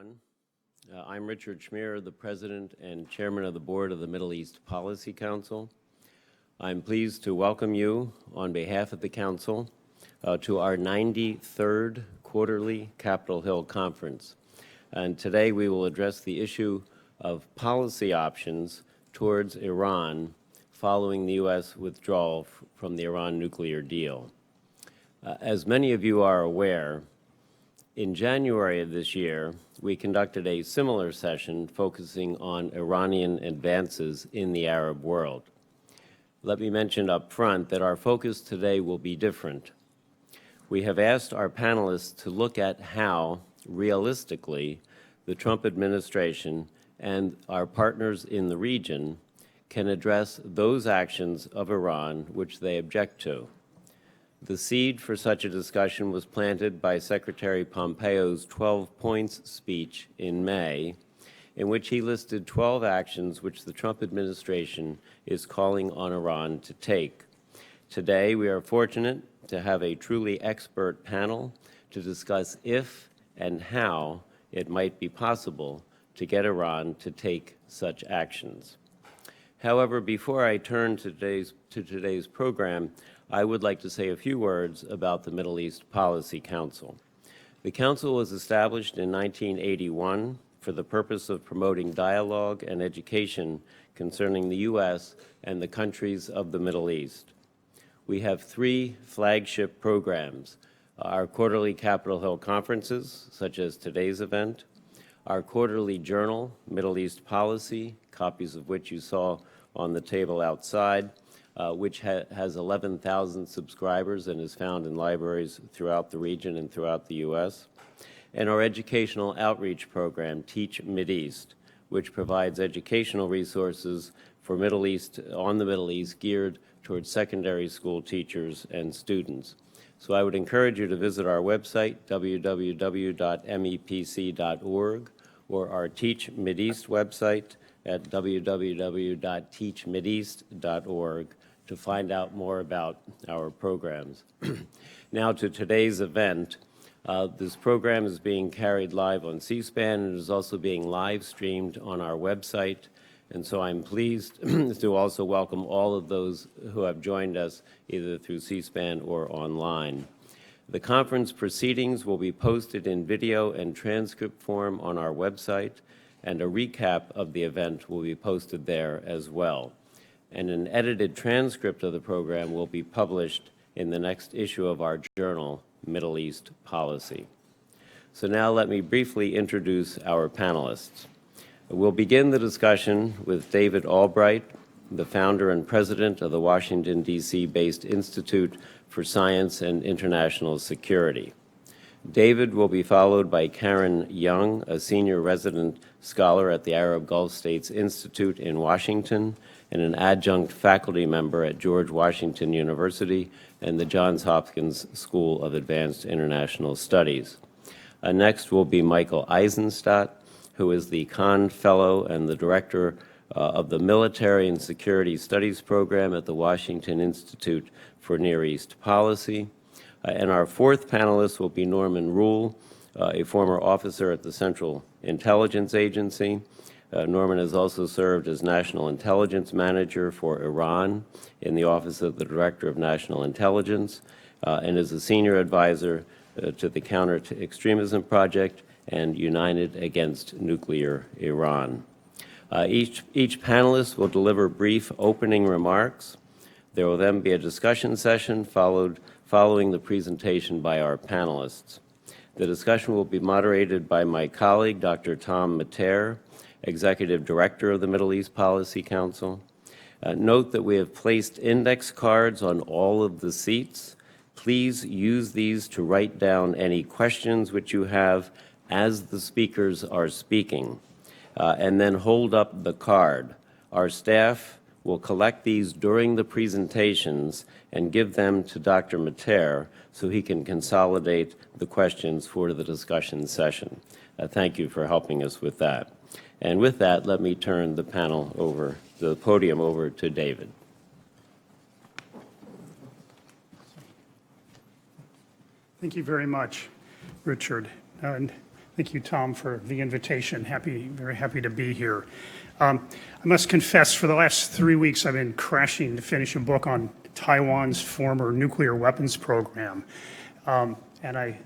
everyone. I'm Richard Schmier, the President and Chairman of the Board of the Middle East Policy Council. I'm pleased to welcome you on behalf of the Council to our 93rd quarterly Capitol Hill Conference. And today we will address the issue of policy options towards Iran following the U.S. withdrawal from the Iran nuclear deal. As many of you are aware, in January of this year, we conducted a similar session focusing on Iranian advances in the Arab world. Let me mention up front that our focus today will be different. We have asked our panelists to look at how, realistically, the Trump administration and our partners in the region can address those actions of Iran which they object to. The seed for such a discussion was planted by Secretary Pompeo's 12 points speech in May, in which he listed 12 actions which the Trump administration is calling on Iran to take. Today, we are fortunate to have a truly expert panel to discuss if and how it might be possible to get Iran to take such actions. However, before I turn to today's program, I would like to say a few words about the Middle East Policy Council. The Council was established in 1981 for the purpose of promoting dialogue and education concerning the U.S. and the countries of the Middle East. We have three flagship programs: our quarterly Capitol Hill conferences, such as today's event, our quarterly journal, Middle East Policy, copies of which you saw on the table outside, which has 11,000 subscribers and is found in libraries throughout the region and throughout the U.S., and our educational outreach program, Teach Mideast, which provides educational resources for the Middle East geared towards secondary school teachers and students. So I would encourage you to visit our website, www.mepc.org, or our Teach Mideast website at www.teachmideast.org to find out more about our programs. Now to today's event. This program is being carried live on C-SPAN and is also being live streamed on our website. And so I'm pleased to also welcome all of those who have joined us either through C-SPAN or online. The conference proceedings will be posted in video and transcript form on our website, and a recap of the event will be posted there as well. And an edited transcript of the program will be published in the next issue of our journal, Middle East Policy. So now let me briefly introduce our panelists. We'll begin the discussion with David Albright, the founder and president of the Washington, D.C.-based Institute for Science and International Security. David will be followed by Karen Young, a senior resident scholar at the Arab Gulf States Institute in Washington and an adjunct faculty member at George Washington University and the Johns Hopkins School of Advanced International Studies. Next will be Michael Eisenstadt, who is the Kahn Fellow and the Director of the Military and Security Studies Program at the Washington Institute for Near East Policy. And our fourth panelist will be Norman Rule, a former officer at the Central Intelligence Agency. Norman has also served as National Intelligence Manager for Iran in the Office of the Director of National Intelligence and is a senior advisor to the Counter-Extremism Project and United Against Nuclear Iran. Each panelist will deliver brief opening remarks. There will then be a discussion session following the presentation by our panelists. The discussion will be moderated by my colleague, Dr. Tom Mater, Executive Director of the Middle East Policy Council. Note that we have placed index cards on all of the seats. Please use these to write down any questions which you have as the speakers are speaking, and then hold up the card. Our staff will collect these during the presentations and give them to Dr. Mater so he can consolidate the questions for the discussion session. Thank you for helping us with that. And with that, let me turn the podium over to David. Thank you very much, Richard. And Thank you, Tom, for the invitation. Very happy to be here. I must confess, for the last 3 weeks, I've been crashing to finish a book on Taiwan's former nuclear weapons program. And I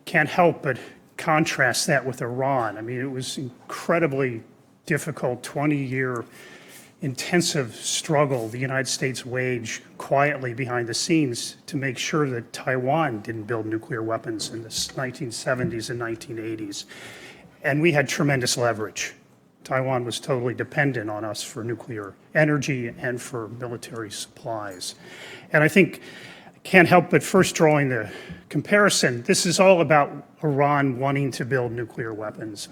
can't help but contrast that with Iran. I mean, it was incredibly difficult, 20-year intensive struggle the United States waged quietly behind the scenes to make sure that Taiwan didn't build nuclear weapons in the 1970s and 1980s. And we had tremendous leverage. Taiwan was totally dependent on us for nuclear energy and for military supplies. And I think I can't help but first drawing the comparison. This is all about Iran wanting to build nuclear weapons.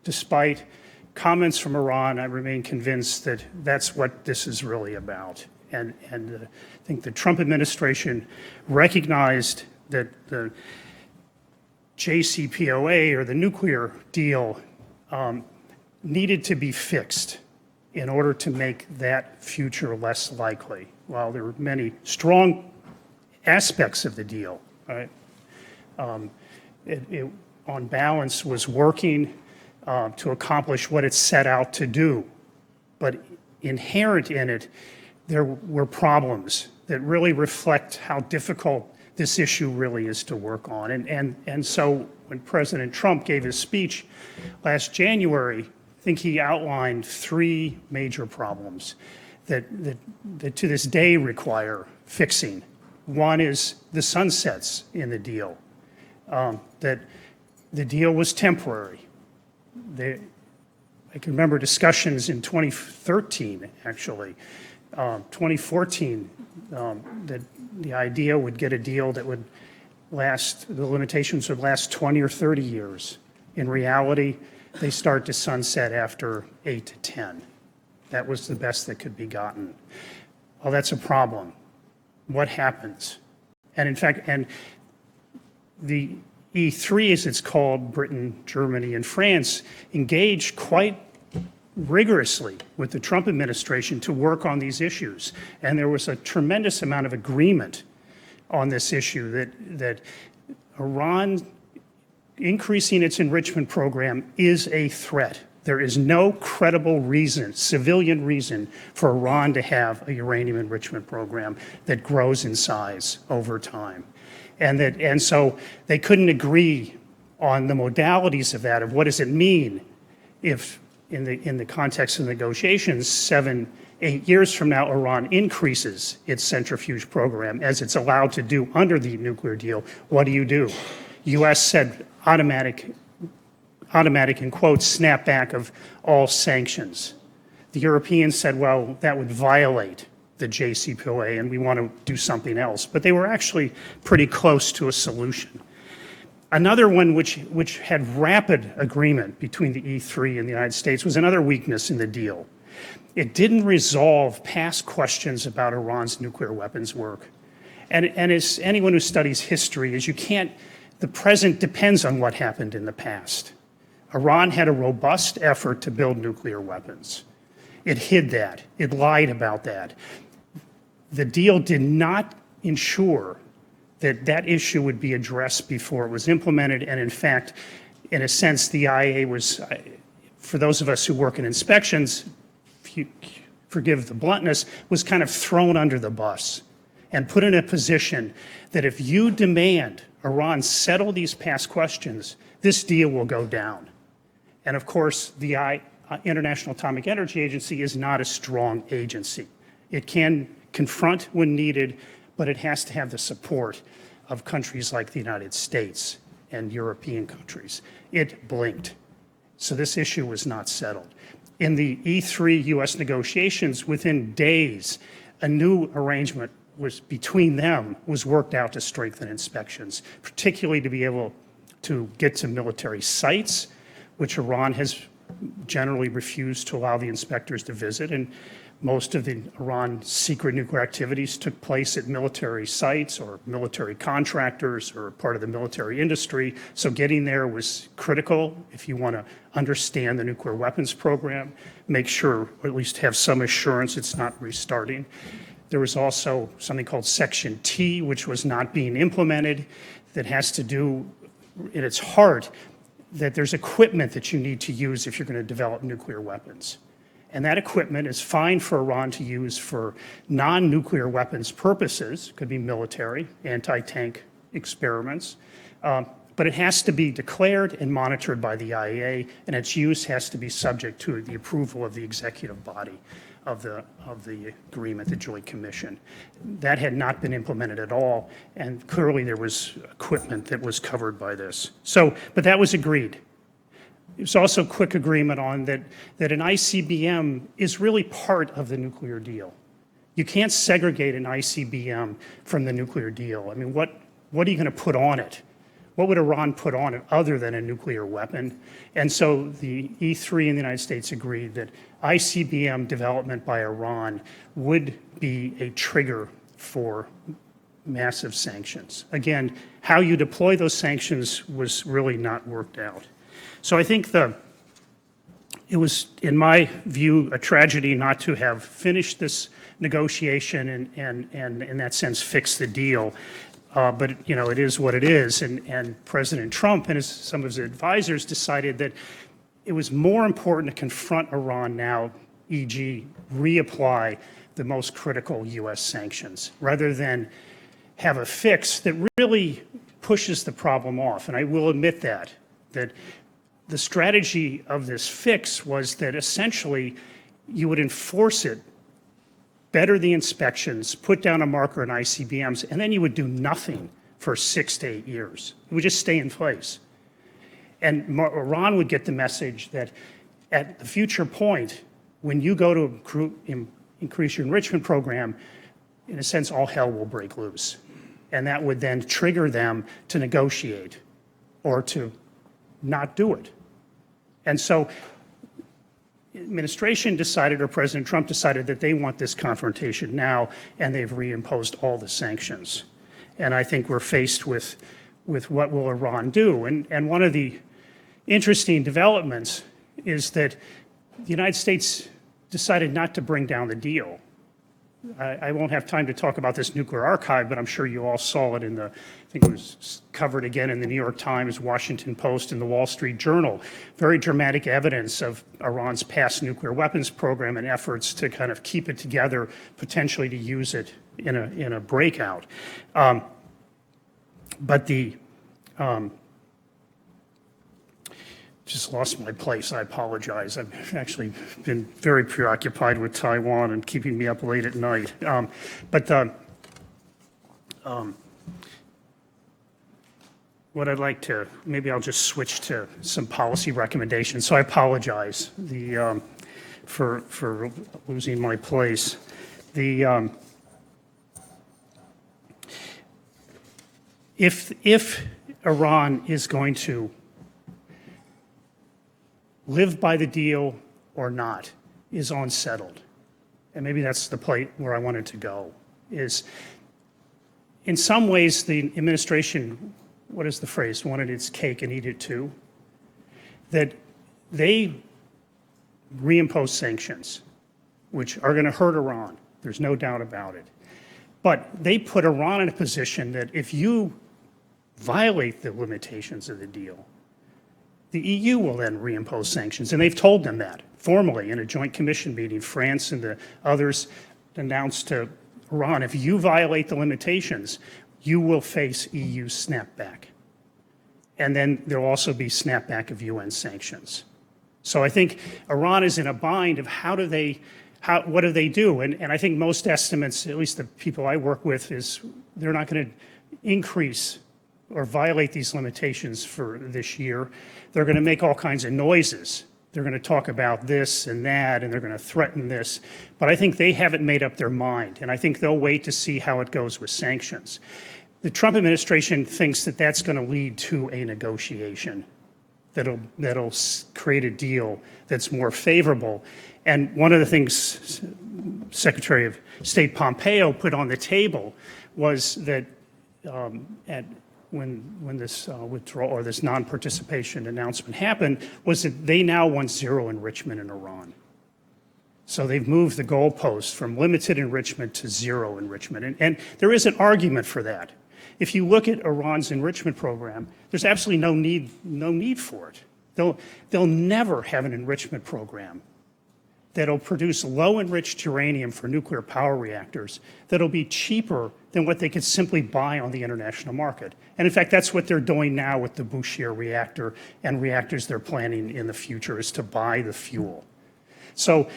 Despite comments from Iran, I remain convinced that that's what this is really about. And I think the Trump administration recognized that the JCPOA, or the nuclear deal, needed to be fixed in order to make that future less likely. While there were many strong aspects of the deal, right? It on balance was working to accomplish what it set out to do. But inherent in it, there were problems that really reflect how difficult this issue really is to work on. And so when President Trump gave his speech last January, I think he outlined 3 major problems that to this day require fixing. One is the sunsets in the deal, that the deal was temporary. I can remember discussions in 2013, actually, 2014, that the idea would get a deal that would last, the limitations would last 20 or 30 years. In reality, they start to sunset after 8 to 10. That was the best that could be gotten. Well, that's a problem. What happens? And in fact, and the E3, as it's called, Britain, Germany, and France, engaged quite rigorously with the Trump administration to work on these issues. And there was a tremendous amount of agreement on this issue that Iran increasing its enrichment program is a threat. There is no credible reason, civilian reason, for Iran to have a uranium enrichment program that grows in size over time. And so they couldn't agree on the modalities of that, of what does it mean if, in the context of negotiations, 7, 8 years from now, Iran increases its centrifuge program as it's allowed to do under the nuclear deal. What do? U.S. said automatic in quotes, snapback of all sanctions. The Europeans said, well, that would violate the JCPOA and we want to do something else. But they were actually pretty close to a solution. Another one which had rapid agreement between the E3 and the United States was another weakness in the deal. It didn't resolve past questions about Iran's nuclear weapons work. And as anyone who studies history, is the present depends on what happened in the past. Iran had a robust effort to build nuclear weapons. It hid that. It lied about that. The deal did not ensure that that issue would be addressed before it was implemented. And in fact, in a sense, the IA was, for those of us who work in inspections, forgive the bluntness, was kind of thrown under the bus and put in a position that if you demand Iran settle these past questions, this deal will go down. And of course, the International Atomic Energy Agency is not a strong agency. It can confront when needed, but it has to have the support of countries like the United States and European countries. It blinked. So this issue was not settled. In the E3 U.S. negotiations, within days, a new arrangement between them was worked out to strengthen inspections, particularly to be able to get to military sites, which Iran has generally refused to allow the inspectors to visit. And most of the Iran secret nuclear activities took place at military sites or military contractors or part of the military industry. So getting there was critical if you want to understand the nuclear weapons program, make sure, or at least have some assurance it's not restarting. There was also something called Section T, which was not being implemented, that has to do, in its heart, that there's equipment that you need to use if you're going to develop nuclear weapons. And that equipment is fine for Iran to use for non-nuclear weapons purposes, could be military, anti-tank experiments, but it has to be declared and monitored by the IAEA, and its use has to be subject to the approval of the executive body of the agreement, the Joint Commission. That had not been implemented at all, and clearly there was equipment that was covered by this. So, but that was agreed. There was also a quick agreement on that an ICBM is really part of the nuclear deal. You can't segregate an ICBM from the nuclear deal. I mean, what are you going to put on it? What would Iran put on it other than a nuclear weapon? And so the E3 in the United States agreed that ICBM development by Iran would be a trigger for massive sanctions. Again, how you deploy those sanctions was really not worked out. So I think it was, in my view, a tragedy not to have finished this negotiation and in that sense fix the deal. But you know, it is what it is, and President Trump and some of his advisors decided that it was more important to confront Iran now, e.g. reapply the most critical U.S. sanctions, rather than have a fix that really pushes the problem off. And I will admit that the strategy of this fix was that essentially you would enforce it, better the inspections, put down a marker in ICBMs, and then you would do nothing for 6 to 8 years. It would just stay in place. And Iran would get the message that at the future point, when you go to increase your enrichment program, in a sense, all hell will break loose. And that would then trigger them to negotiate or to not do it. And so administration decided, or President Trump decided, that they want this confrontation now, and they've reimposed all the sanctions. And I think we're faced with what will Iran do. And one of the interesting developments is that the United States decided not to bring down the deal. I won't have time to talk about this nuclear archive, but I'm sure you all saw it in I think it was covered again in the New York Times, Washington Post, and the Wall Street Journal. Very dramatic evidence of Iran's past nuclear weapons program and efforts to kind of keep it together, potentially to use it in a breakout. But just lost my place. I apologize. I've actually been very preoccupied with Taiwan and keeping me up late at night. What I'd like to, maybe I'll just switch to some policy recommendations. So I apologize for losing my place. If Iran is going to live by the deal or not is unsettled. And maybe that's the place where I wanted to go, is in some ways the administration, what is the phrase, wanted its cake and eat it too, that they reimpose sanctions, which are going to hurt Iran. There's no doubt about it. But they put Iran in a position that if you violate the limitations of the deal, the EU will then reimpose sanctions, and they've told them that formally in a joint commission meeting. France and the others announced to Iran, if you violate the limitations, you will face EU snapback. And then there will also be snapback of UN sanctions. So I think Iran is in a bind of what do they do? And I think most estimates, at least the people I work with, is they're not going to increase or violate these limitations for this year. They're going to make all kinds of noises. They're going to talk about this and that, and they're going to threaten this. But I think they haven't made up their mind, and I think they'll wait to see how it goes with sanctions. The Trump administration thinks that that's going to lead to a negotiation that'll create a deal that's more favorable. And one of the things Secretary of State Pompeo put on the table was that when this withdrawal or this non-participation announcement happened, was that they now want zero enrichment in Iran. So they've moved the goalpost from limited enrichment to zero enrichment. And there is an argument for that. if you look at Iran's enrichment program, there's absolutely no need for it. They'll never have an enrichment program that'll produce low-enriched uranium for nuclear power reactors that'll be cheaper than what they could simply buy on the international market. And in fact, that's what they're doing now with the Bushehr reactor and reactors they're planning in the future, is to buy the fuel. So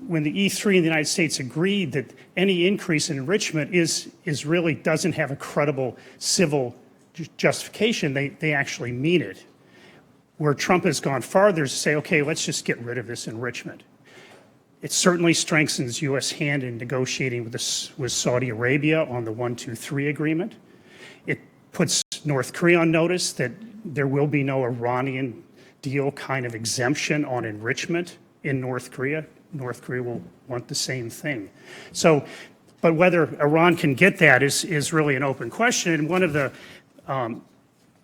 when the E3 in the United States agreed that any increase in enrichment really doesn't have a credible civil justification, they actually mean it. Where Trump has gone farther is to say, okay, let's just get rid of this enrichment. It certainly strengthens U.S. hand in negotiating with Saudi Arabia on the 123 agreement. It puts North Korea on notice that there will be no Iranian deal kind of exemption on enrichment in North Korea. North Korea will want the same thing. So, but whether Iran can get that is really an open question. And one of the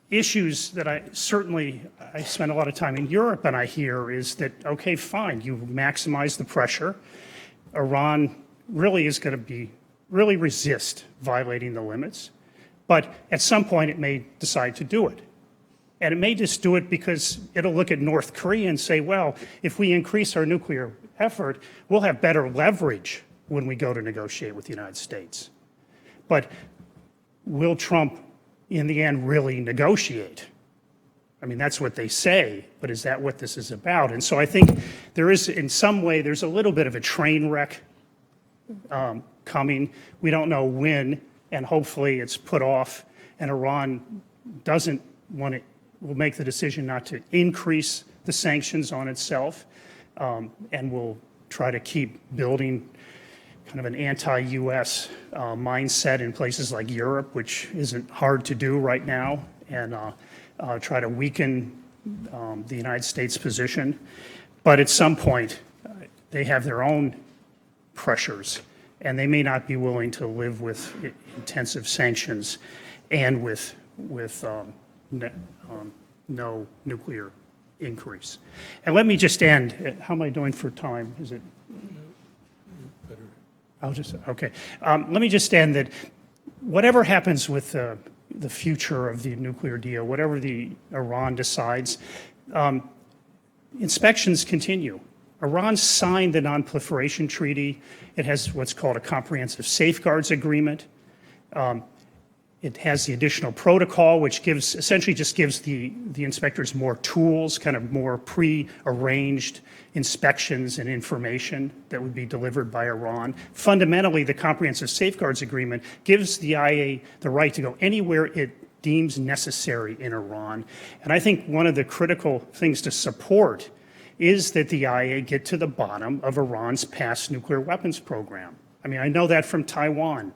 issues that I spend a lot of time in Europe and I hear is that, okay, fine, you maximize the pressure. Iran really is going to really resist violating the limits. But at some point it may decide to do it. And it may just do it because it'll look at North Korea and say, well, if we increase our nuclear effort, we'll have better leverage when we go to negotiate with the United States. But will Trump in the end really negotiate? I mean, that's what they say, but is that what this is about? And so I think there is, in some way, there's a little bit of a train wreck coming. We don't know when, and hopefully it's put off, and Iran will make the decision not to increase the sanctions on itself, and will try to keep building kind of an anti-U.S. Mindset in places like Europe, which isn't hard to do right now, and try to weaken the United States position. But at some point, they have their own pressures, and they may not be willing to live with intensive sanctions and with no nuclear increase. And let me just end. How am I doing for time? Is it? Okay. Let me just end that whatever happens with the future of the nuclear deal, whatever Iran decides, inspections continue. Iran signed the Non-Proliferation Treaty. It has what's called a Comprehensive Safeguards Agreement. It has the additional protocol, which essentially just gives the inspectors more tools, kind of more pre-arranged inspections and information that would be delivered by Iran. Fundamentally, the Comprehensive Safeguards Agreement gives the IA the right to go anywhere it deems necessary in Iran. And I think one of the critical things to support is that the IA get to the bottom of Iran's past nuclear weapons program. I mean, I know that from Taiwan.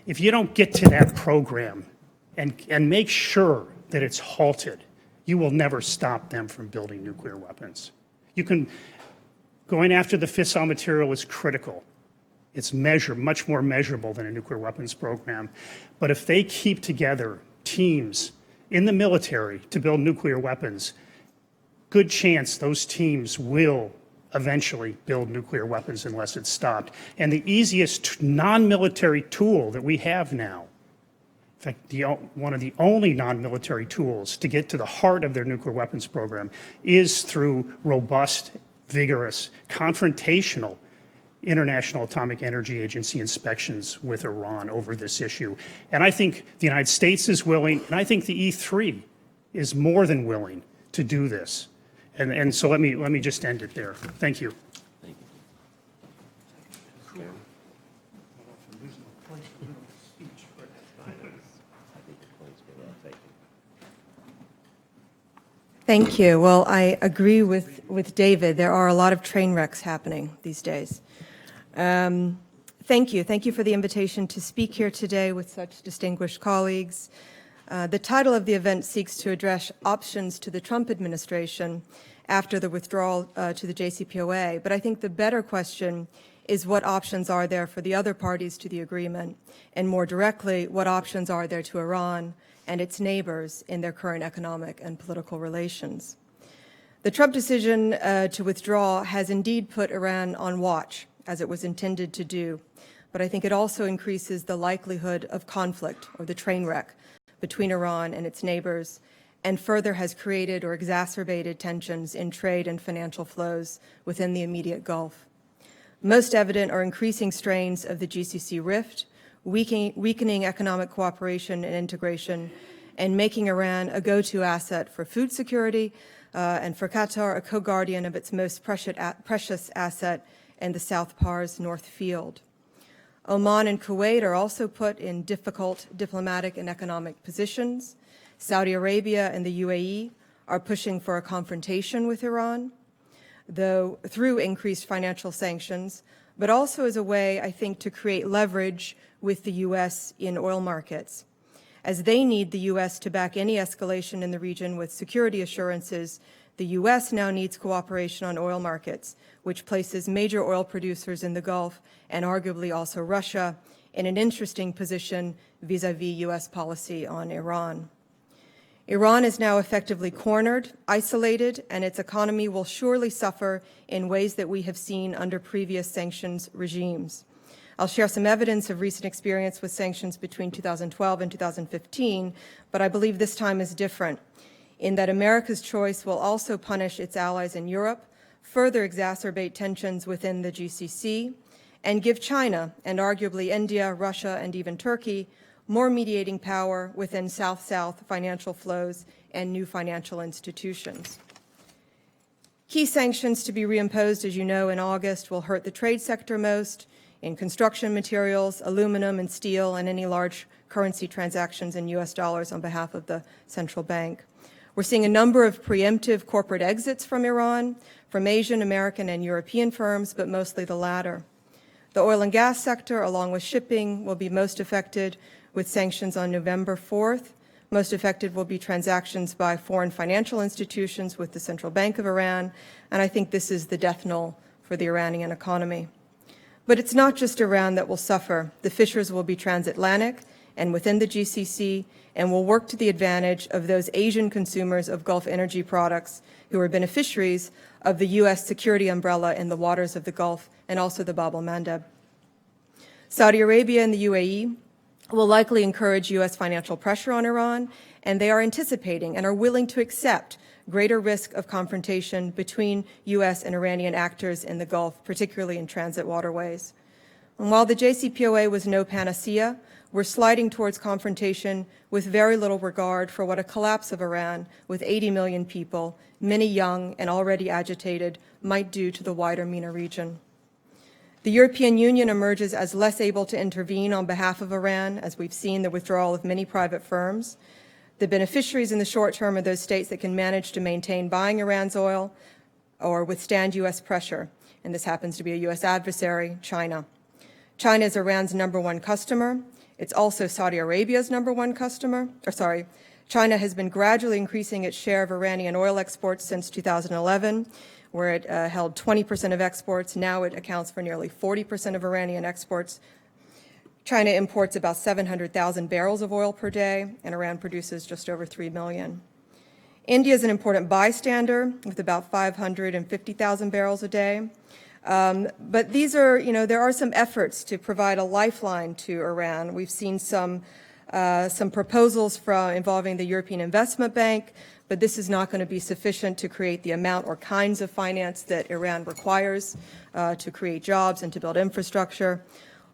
If you don't get to that program and make sure that it's halted, you will never stop them from building nuclear weapons. Going after the fissile material is critical. It's much more measurable than a nuclear weapons program. But if they keep together teams in the military to build nuclear weapons, good chance those teams will eventually build nuclear weapons unless it's stopped. And the easiest non-military tool that we have now, in fact, one of the only non-military tools to get to the heart of their nuclear weapons program is through robust, vigorous, confrontational International Atomic Energy Agency inspections with Iran over this issue. And I think the United States is willing, and I think the E3 is more than willing to do this. And so let me just end it there. Thank you. Thank you. Thank you. Well, I agree with David. There are a lot of train wrecks happening these days. Thank you. Thank you for the invitation to speak here today with such distinguished colleagues. The title of the event seeks to address options to the Trump administration after the withdrawal to the JCPOA. But I think the better question is what options are there for the other parties to the agreement, and more directly, what options are there to Iran and its neighbors in their current economic and political relations. The Trump decision to withdraw has indeed put Iran on watch, as it was intended to do. but I think it also increases the likelihood of conflict or the train wreck between Iran and its neighbors, and further has created or exacerbated tensions in trade and financial flows within the immediate Gulf. Most evident are increasing strains of the GCC rift, weakening economic cooperation and integration, and making Iran a go-to asset for food security, and for Qatar, a co-guardian of its most precious asset in the South Pars North Field. Oman and Kuwait are also put in difficult diplomatic and economic positions. Saudi Arabia and the UAE are pushing for a confrontation with Iran, though through increased financial sanctions, but also as a way, I think, to create leverage with the U.S. in oil markets. As they need the U.S. to back any escalation in the region with security assurances, the U.S. now needs cooperation on oil markets, which places major oil producers in the Gulf, and arguably also Russia, in an interesting position vis-à-vis U.S. policy on Iran. Iran is now effectively cornered, isolated, and its economy will surely suffer in ways that we have seen under previous sanctions regimes. I'll share some evidence of recent experience with sanctions between 2012 and 2015, but I believe this time is different, in that America's choice will also punish its allies in Europe, further exacerbate tensions within the GCC, and give China, and arguably India, Russia, and even Turkey, more mediating power within South-South financial flows and new financial institutions. Key sanctions to be reimposed, as you know, in August will hurt the trade sector most, in construction materials, aluminum and steel, and any large currency transactions in U.S. dollars on behalf of the central bank. We're seeing a number of preemptive corporate exits from Iran, from Asian, American, and European firms, but mostly the latter. The oil and gas sector, along with shipping, will be most affected with sanctions on November 4th. Most affected will be transactions by foreign financial institutions with the Central Bank of Iran, and I think this is the death knell for the Iranian economy. But it's not just Iran that will suffer. The fissures will be transatlantic and within the GCC, and will work to the advantage of those Asian consumers of Gulf energy products who are beneficiaries of the U.S. security umbrella in the waters of the Gulf and also the Bab el-Mandeb. Saudi Arabia and the UAE will likely encourage U.S. financial pressure on Iran, and they are anticipating and are willing to accept greater risk of confrontation between U.S. and Iranian actors in the Gulf, particularly in transit waterways. And while the JCPOA was no panacea, we're sliding towards confrontation with very little regard for what a collapse of Iran, with 80 million people, many young and already agitated, might do to the wider MENA region. The European Union emerges as less able to intervene on behalf of Iran, as we've seen the withdrawal of many private firms. The beneficiaries in the short term are those states that can manage to maintain buying Iran's oil or withstand U.S. pressure, and this happens to be a U.S. adversary, China. China is Iran's #1 customer. It's also Saudi Arabia's #1 customer. China has been gradually increasing its share of Iranian oil exports since 2011, where it held 20% of exports. Now it accounts for nearly 40% of Iranian exports. China imports about 700,000 barrels of oil per day, and Iran produces just over 3 million. India is an important bystander with about 550,000 barrels a day. But these are, there are some efforts to provide a lifeline to Iran. We've seen some proposals involving the European Investment Bank, but this is not going to be sufficient to create the amount or kinds of finance that Iran requires to create jobs and to build infrastructure.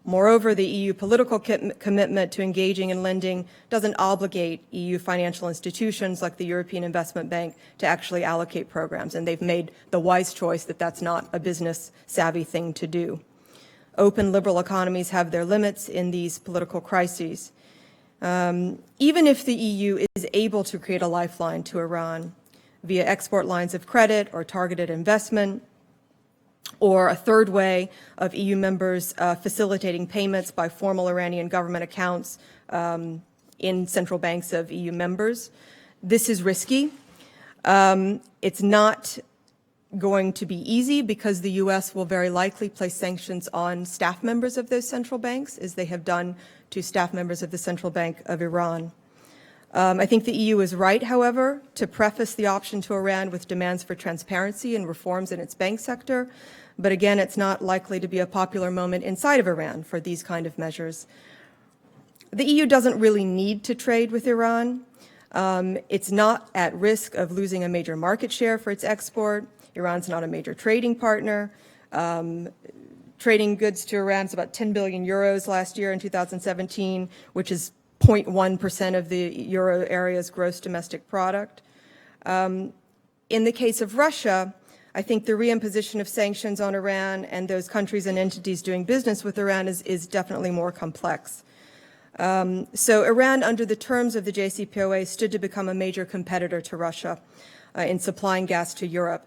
Moreover, the EU political commitment to engaging in lending doesn't obligate EU financial institutions like the European Investment Bank to actually allocate programs, and they've made the wise choice that that's not a business-savvy thing to do. Open liberal economies have their limits in these political crises. Even if the EU is able to create a lifeline to Iran via export lines of credit or targeted investment, or a third way of EU members facilitating payments by formal Iranian government accounts in central banks of EU members. This is risky. It's not going to be easy because the U.S. will very likely place sanctions on staff members of those central banks, as they have done to staff members of the Central Bank of Iran. I think the EU is right, however, to preface the option to Iran with demands for transparency and reforms in its bank sector, But again, it's not likely to be a popular moment inside of Iran for these kind of measures. The EU doesn't really need to trade with Iran. It's not at risk of losing a major market share for its export. Iran's not a major trading partner. Trading goods to Iran is about 10 billion euros last year in 2017, which is 0.1% of the euro area's gross domestic product. In the case of Russia, I think the reimposition of sanctions on Iran and those countries and entities doing business with Iran is definitely more complex. So Iran, under the terms of the JCPOA, stood to become a major competitor to Russia in supplying gas to Europe.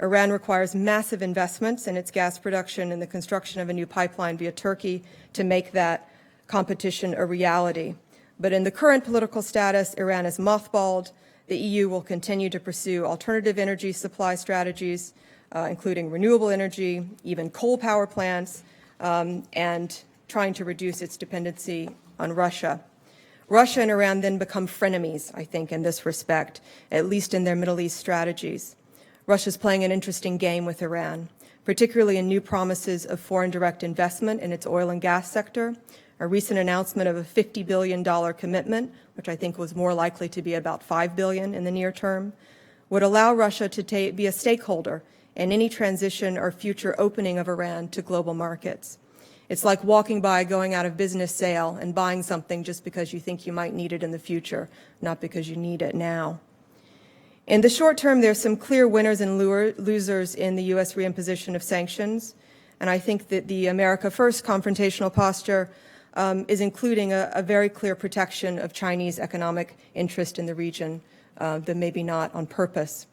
Iran requires massive investments in its gas production and the construction of a new pipeline via Turkey to make that competition a reality. But in the current political status, Iran is mothballed. The EU will continue to pursue alternative energy supply strategies, including renewable energy, even coal power plants, and trying to reduce its dependency on Russia. Russia and Iran then become frenemies, I think, in this respect, at least in their Middle East strategies. Russia's playing an interesting game with Iran, particularly in new promises of foreign direct investment in its oil and gas sector. A recent announcement of a $50 billion commitment, which I think was more likely to be about $5 billion in the near term, would allow Russia to be a stakeholder in any transition or future opening of Iran to global markets. It's like walking by a going out of business sale and buying something just because you think you might need it in the future, not because you need it now. In the short term, there's some clear winners and losers in the U.S. reimposition of sanctions, and I think that the America First confrontational posture is including a very clear protection of Chinese economic interest in the region, though maybe not on purpose.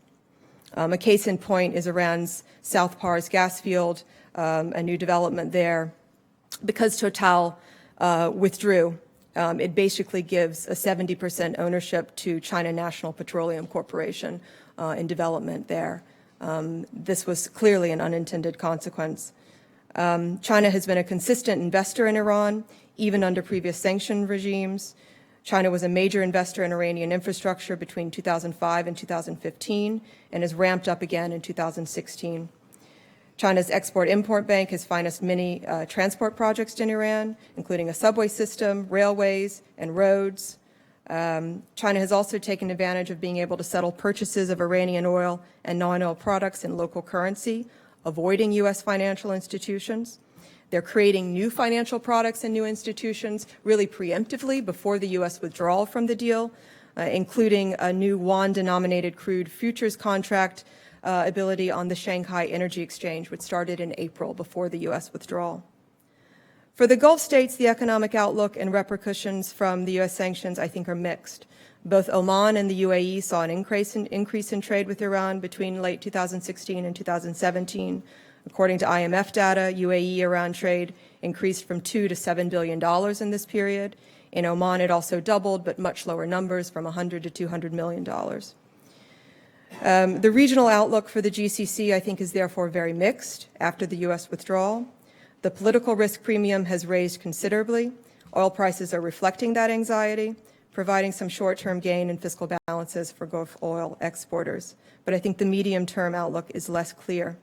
A case in point is Iran's South Pars gas field, a new development there. Because Total withdrew, it basically gives a 70% ownership to China National Petroleum Corporation in development there. This was clearly an unintended consequence. China has been a consistent investor in Iran, even under previous sanction regimes. China was a major investor in Iranian infrastructure between 2005 and 2015 and has ramped up again in 2016. China's Export-Import Bank has financed many transport projects in Iran, including a subway system, railways, and roads. China has also taken advantage of being able to settle purchases of Iranian oil and non-oil products in local currency, avoiding U.S. financial institutions. They're creating new financial products and new institutions really preemptively before the U.S. withdrawal from the deal, including a new yuan-denominated crude futures contract ability on the Shanghai Energy Exchange, which started in April before the U.S. withdrawal. For the Gulf states, the economic outlook and repercussions from the U.S. sanctions, I think, are mixed. Both Oman and the UAE saw an increase in trade with Iran between late 2016 and 2017. According to IMF data, UAE-Iran trade increased from $2 to $7 billion in this period. In Oman, it also doubled, but much lower numbers, from $100 to $200 million. The regional outlook for the GCC, I think, is therefore very mixed after the U.S. withdrawal. The political risk premium has raised considerably. Oil prices are reflecting that anxiety, providing some short-term gain in fiscal balances for Gulf oil exporters. But I think the medium-term outlook is less clear.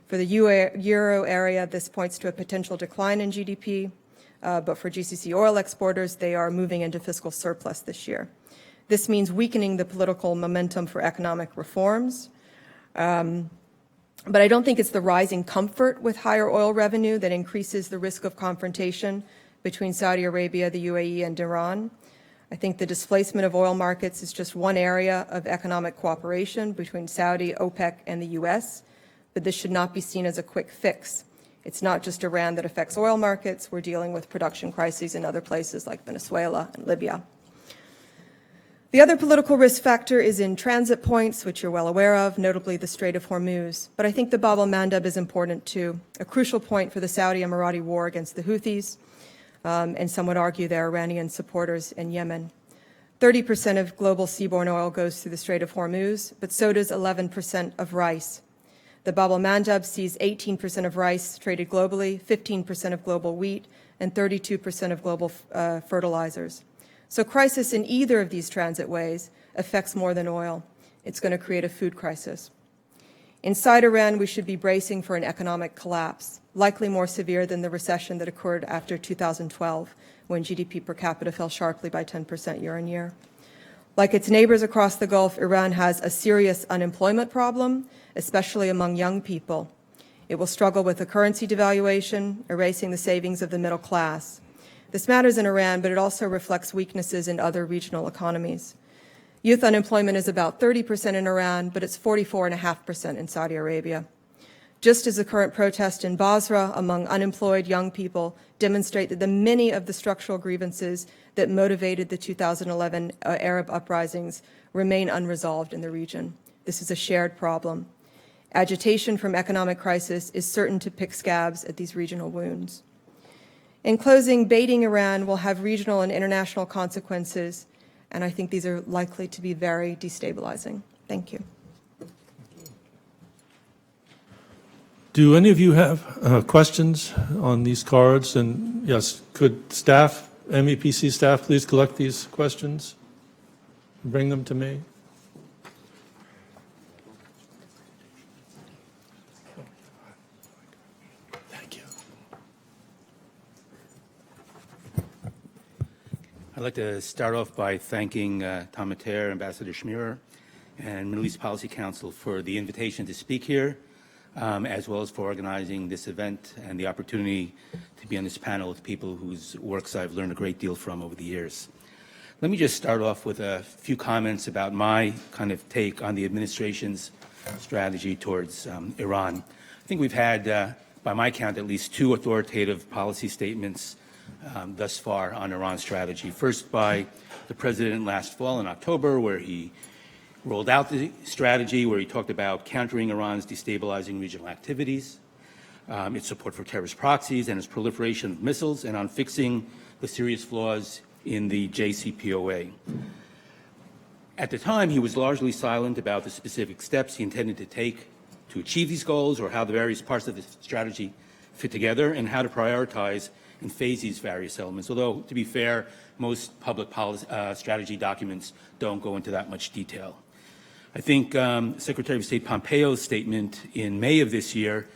For the euro area, this points to a potential decline in GDP, but for GCC oil exporters, they are moving into fiscal surplus this year. This means weakening the political momentum for economic reforms. But I don't think it's the rising comfort with higher oil revenue that increases the risk of confrontation between Saudi Arabia, the UAE, and Iran. I think the displacement of oil markets is just one area of economic cooperation between Saudi, OPEC, and the U.S., but this should not be seen as a quick fix. It's not just Iran that affects oil markets. We're dealing with production crises in other places like Venezuela and Libya. The other political risk factor is in transit points, which you're well aware of, notably the Strait of Hormuz. But I think the Bab el-Mandeb is important too, a crucial point for the Saudi-Emirati war against the Houthis, and some would argue they're Iranian supporters in Yemen. 30% of global seaborne oil goes through the Strait of Hormuz, but so does 11% of rice. The Bab el-Mandeb sees 18% of rice traded globally, 15% of global wheat, and 32% of global fertilizers. So crisis in either of these transit ways affects more than oil. It's going to create a food crisis. Inside Iran, we should be bracing for an economic collapse, likely more severe than the recession that occurred after 2012, when GDP per capita fell sharply by 10% year on year. Like its neighbors across the Gulf, Iran has a serious unemployment problem, especially among young people. It will struggle with a currency devaluation, erasing the savings of the middle class. This matters in Iran, but it also reflects weaknesses in other regional economies. Youth unemployment is about 30% in Iran, but it's 44.5% in Saudi Arabia. Just as the current protests in Basra among unemployed young people demonstrate that many of the structural grievances that motivated the 2011 Arab uprisings remain unresolved in the region. This is a shared problem. Agitation from economic crisis is certain to pick scabs at these regional wounds. In closing, baiting Iran will have regional and international consequences, and I think these are likely to be very destabilizing. Thank you. Do any of you have questions on these cards? And yes, could staff, MEPC staff, please collect these questions and bring them to me? Thank you. I'd like to start off by thanking Tom Mater, Ambassador Schmierer, and Middle East Policy Council for the invitation to speak here, as well as for organizing this event and the opportunity to be on this panel with people whose works I've learned a great deal from over the years. Let me just start off with a few comments about my kind of take on the administration's strategy towards Iran. I think we've had, by my count, at least 2 authoritative policy statements thus far on Iran's strategy. First by the president last fall in October, where he rolled out the strategy, where he talked about countering Iran's destabilizing regional activities, its support for terrorist proxies, and its proliferation of missiles, and on fixing the serious flaws in the JCPOA. At the time, he was largely silent about the specific steps he intended to take to achieve these goals, or how the various parts of the strategy fit together, and how to prioritize and phase these various elements. Although, to be fair, most public policy, strategy documents don't go into that much detail. I think Secretary of State Pompeo's statement in May of this year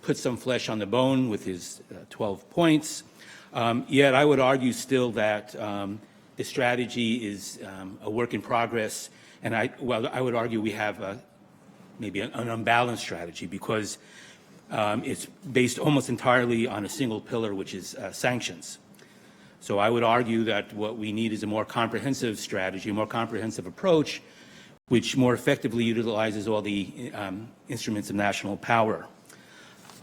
put some flesh on the bone with his 12 points. Yet I would argue still that the strategy is a work in progress, and I would argue we have maybe an unbalanced strategy, because it's based almost entirely on a single pillar, which is sanctions. So I would argue that what we need is a more comprehensive strategy, a more comprehensive approach, which more effectively utilizes all the instruments of national power.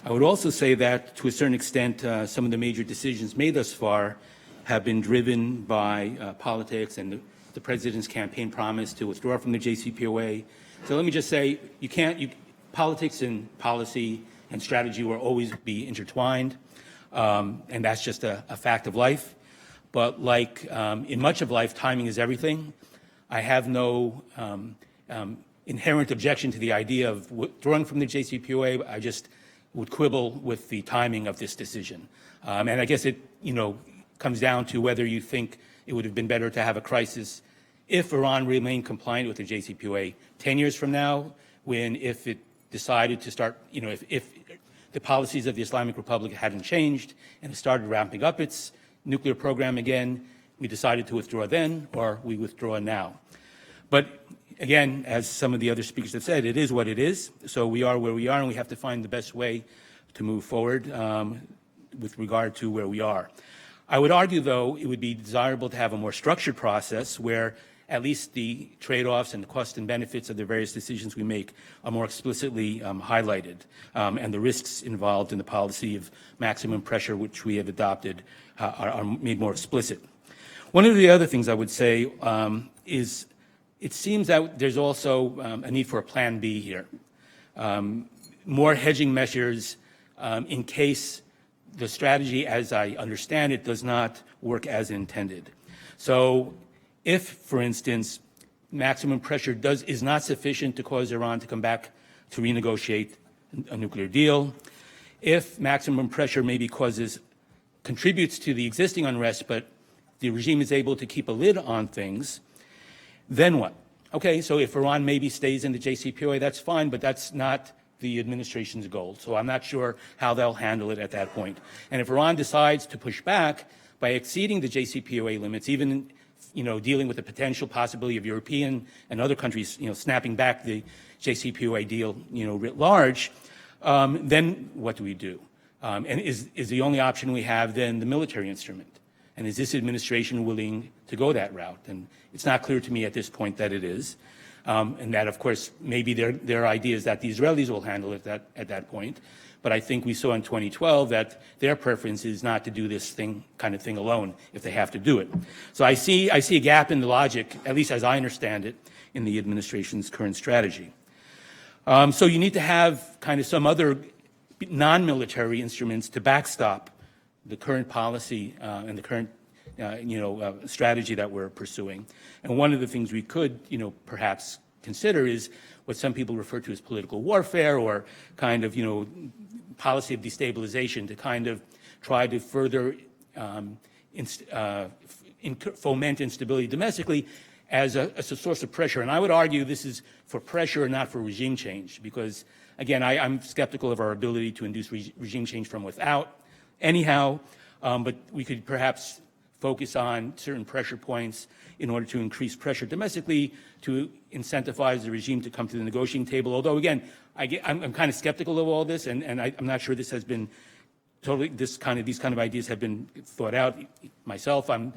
I would also say that, to a certain extent, some of the major decisions made thus far have been driven by politics and the president's campaign promise to withdraw from the JCPOA. So let me just say, politics and policy and strategy will always be intertwined, and that's just a fact of life. But like in much of life, timing is everything. I have no inherent objection to the idea of withdrawing from the JCPOA. I just would quibble with the timing of this decision. And I guess it, comes down to whether you think it would have been better to have a crisis if Iran remained compliant with the JCPOA 10 years from now, if it decided to start, if the policies of the Islamic Republic hadn't changed and it started ramping up its nuclear program again, we decided to withdraw then, or we withdraw now. But again, as some of the other speakers have said, it is what it is. So we are where we are, and we have to find the best way to move forward with regard to where we are. I would argue, though, it would be desirable to have a more structured process where at least the trade-offs and the costs and benefits of the various decisions we make are more explicitly highlighted, and the risks involved in the policy of maximum pressure, which we have adopted, are made more explicit. One of the other things I would say is it seems that there's also a need for a plan B here. More hedging measures in case the strategy, as I understand it, does not work as intended. So if, for instance, maximum pressure is not sufficient to cause Iran to come back to renegotiate a nuclear deal, if maximum pressure maybe contributes to the existing unrest, but the regime is able to keep a lid on things, then what? Okay, so if Iran maybe stays in the JCPOA, that's fine, but that's not the administration's goal. So I'm not sure how they'll handle it at that point. And if Iran decides to push back by exceeding the JCPOA limits, even dealing with the potential possibility of European and other countries, snapping back the JCPOA deal, writ large, then what do we do? And is the only option we have then the military instrument? And is this administration willing to go that route? And it's not clear to me at this point that it is. And that, of course, maybe their idea is that the Israelis will handle it at that point. But I think we saw in 2012 that their preference is not to do this kind of thing alone if they have to do it. So I see a gap in the logic, at least as I understand it, in the administration's current strategy. So you need to have kind of some other non-military instruments to backstop the current policy and the current strategy that we're pursuing. And one of the things we could, perhaps consider is what some people refer to as political warfare, or kind of, policy of destabilization, to kind of try to further foment instability domestically as a source of pressure. And I would argue this is for pressure and not for regime change, because, again, I'm skeptical of our ability to induce regime change from without anyhow, but we could perhaps focus on certain pressure points in order to increase pressure domestically to incentivize the regime to come to the negotiating table. Although, again, I'm kind of skeptical of all this, and I'm not sure this has been totally, these kind of ideas have been thought out myself. I'm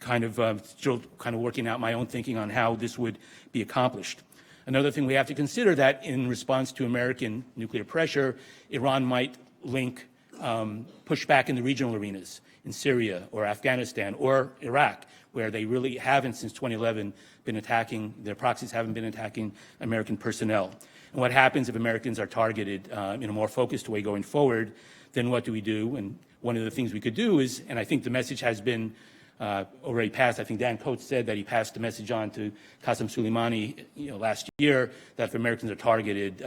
kind of still kind of working out my own thinking on how this would be accomplished. Another thing we have to consider, that in response to American nuclear pressure, Iran might link pushback in the regional arenas, in Syria or Afghanistan or Iraq, where they really haven't, since 2011, been attacking, their proxies haven't been attacking American personnel. And what happens if Americans are targeted in a more focused way going forward, then what do we do? And one of the things we could do is, and I think the message has been already passed. I think Dan Coates said that he passed the message on to Qasem Soleimani last year, that if Americans are targeted,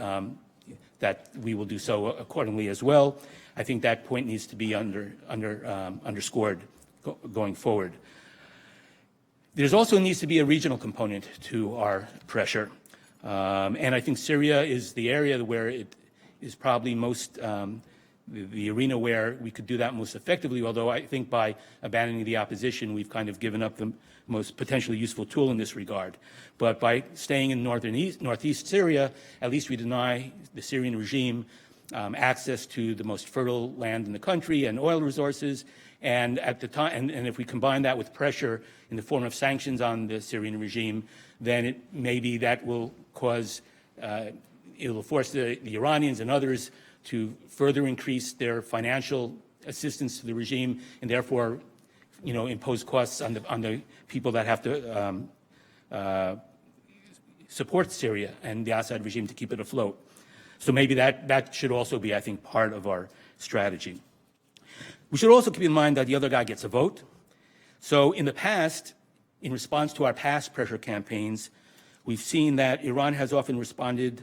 that we will do so accordingly as well. I think that point needs to be underscored going forward. There's also needs to be a regional component to our pressure. And I think Syria is the area where it is probably most, the arena where we could do that most effectively, although I think by abandoning the opposition, we've kind of given up the most potentially useful tool in this regard. But by staying in northeast Syria, at least we deny the Syrian regime access to the most fertile land in the country and oil resources. And at the time, and if we combine that with pressure in the form of sanctions on the Syrian regime, then maybe that will cause, it will force the Iranians and others to further increase their financial assistance to the regime, and therefore, impose costs on the people that have to support Syria and the Assad regime to keep it afloat. So maybe that should also be, I think, part of our strategy. We should also keep in mind that the other guy gets a vote. So in the past, in response to our past pressure campaigns, we've seen that Iran has often responded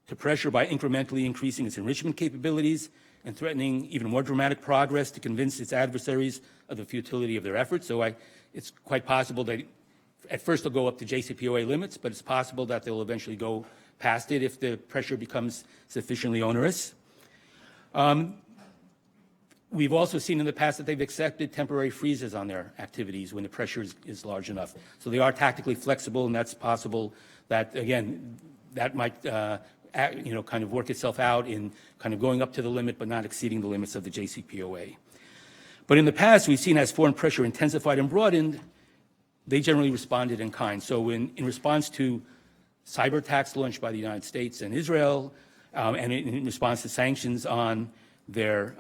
to pressure by incrementally increasing its enrichment capabilities and threatening even more dramatic progress to convince its adversaries of the futility of their efforts. So it's quite possible that at first they'll go up to JCPOA limits, but it's possible that they'll eventually go past it if the pressure becomes sufficiently onerous. We've also seen in the past that they've accepted temporary freezes on their activities when the pressure is large enough. So they are tactically flexible, and that's possible that, again, that might kind of work itself out in kind of going up to the limit but not exceeding the limits of the JCPOA. But in the past, we've seen as foreign pressure intensified and broadened, they generally responded in kind. So in response to cyber attacks launched by the United States and Israel, and in response to sanctions on their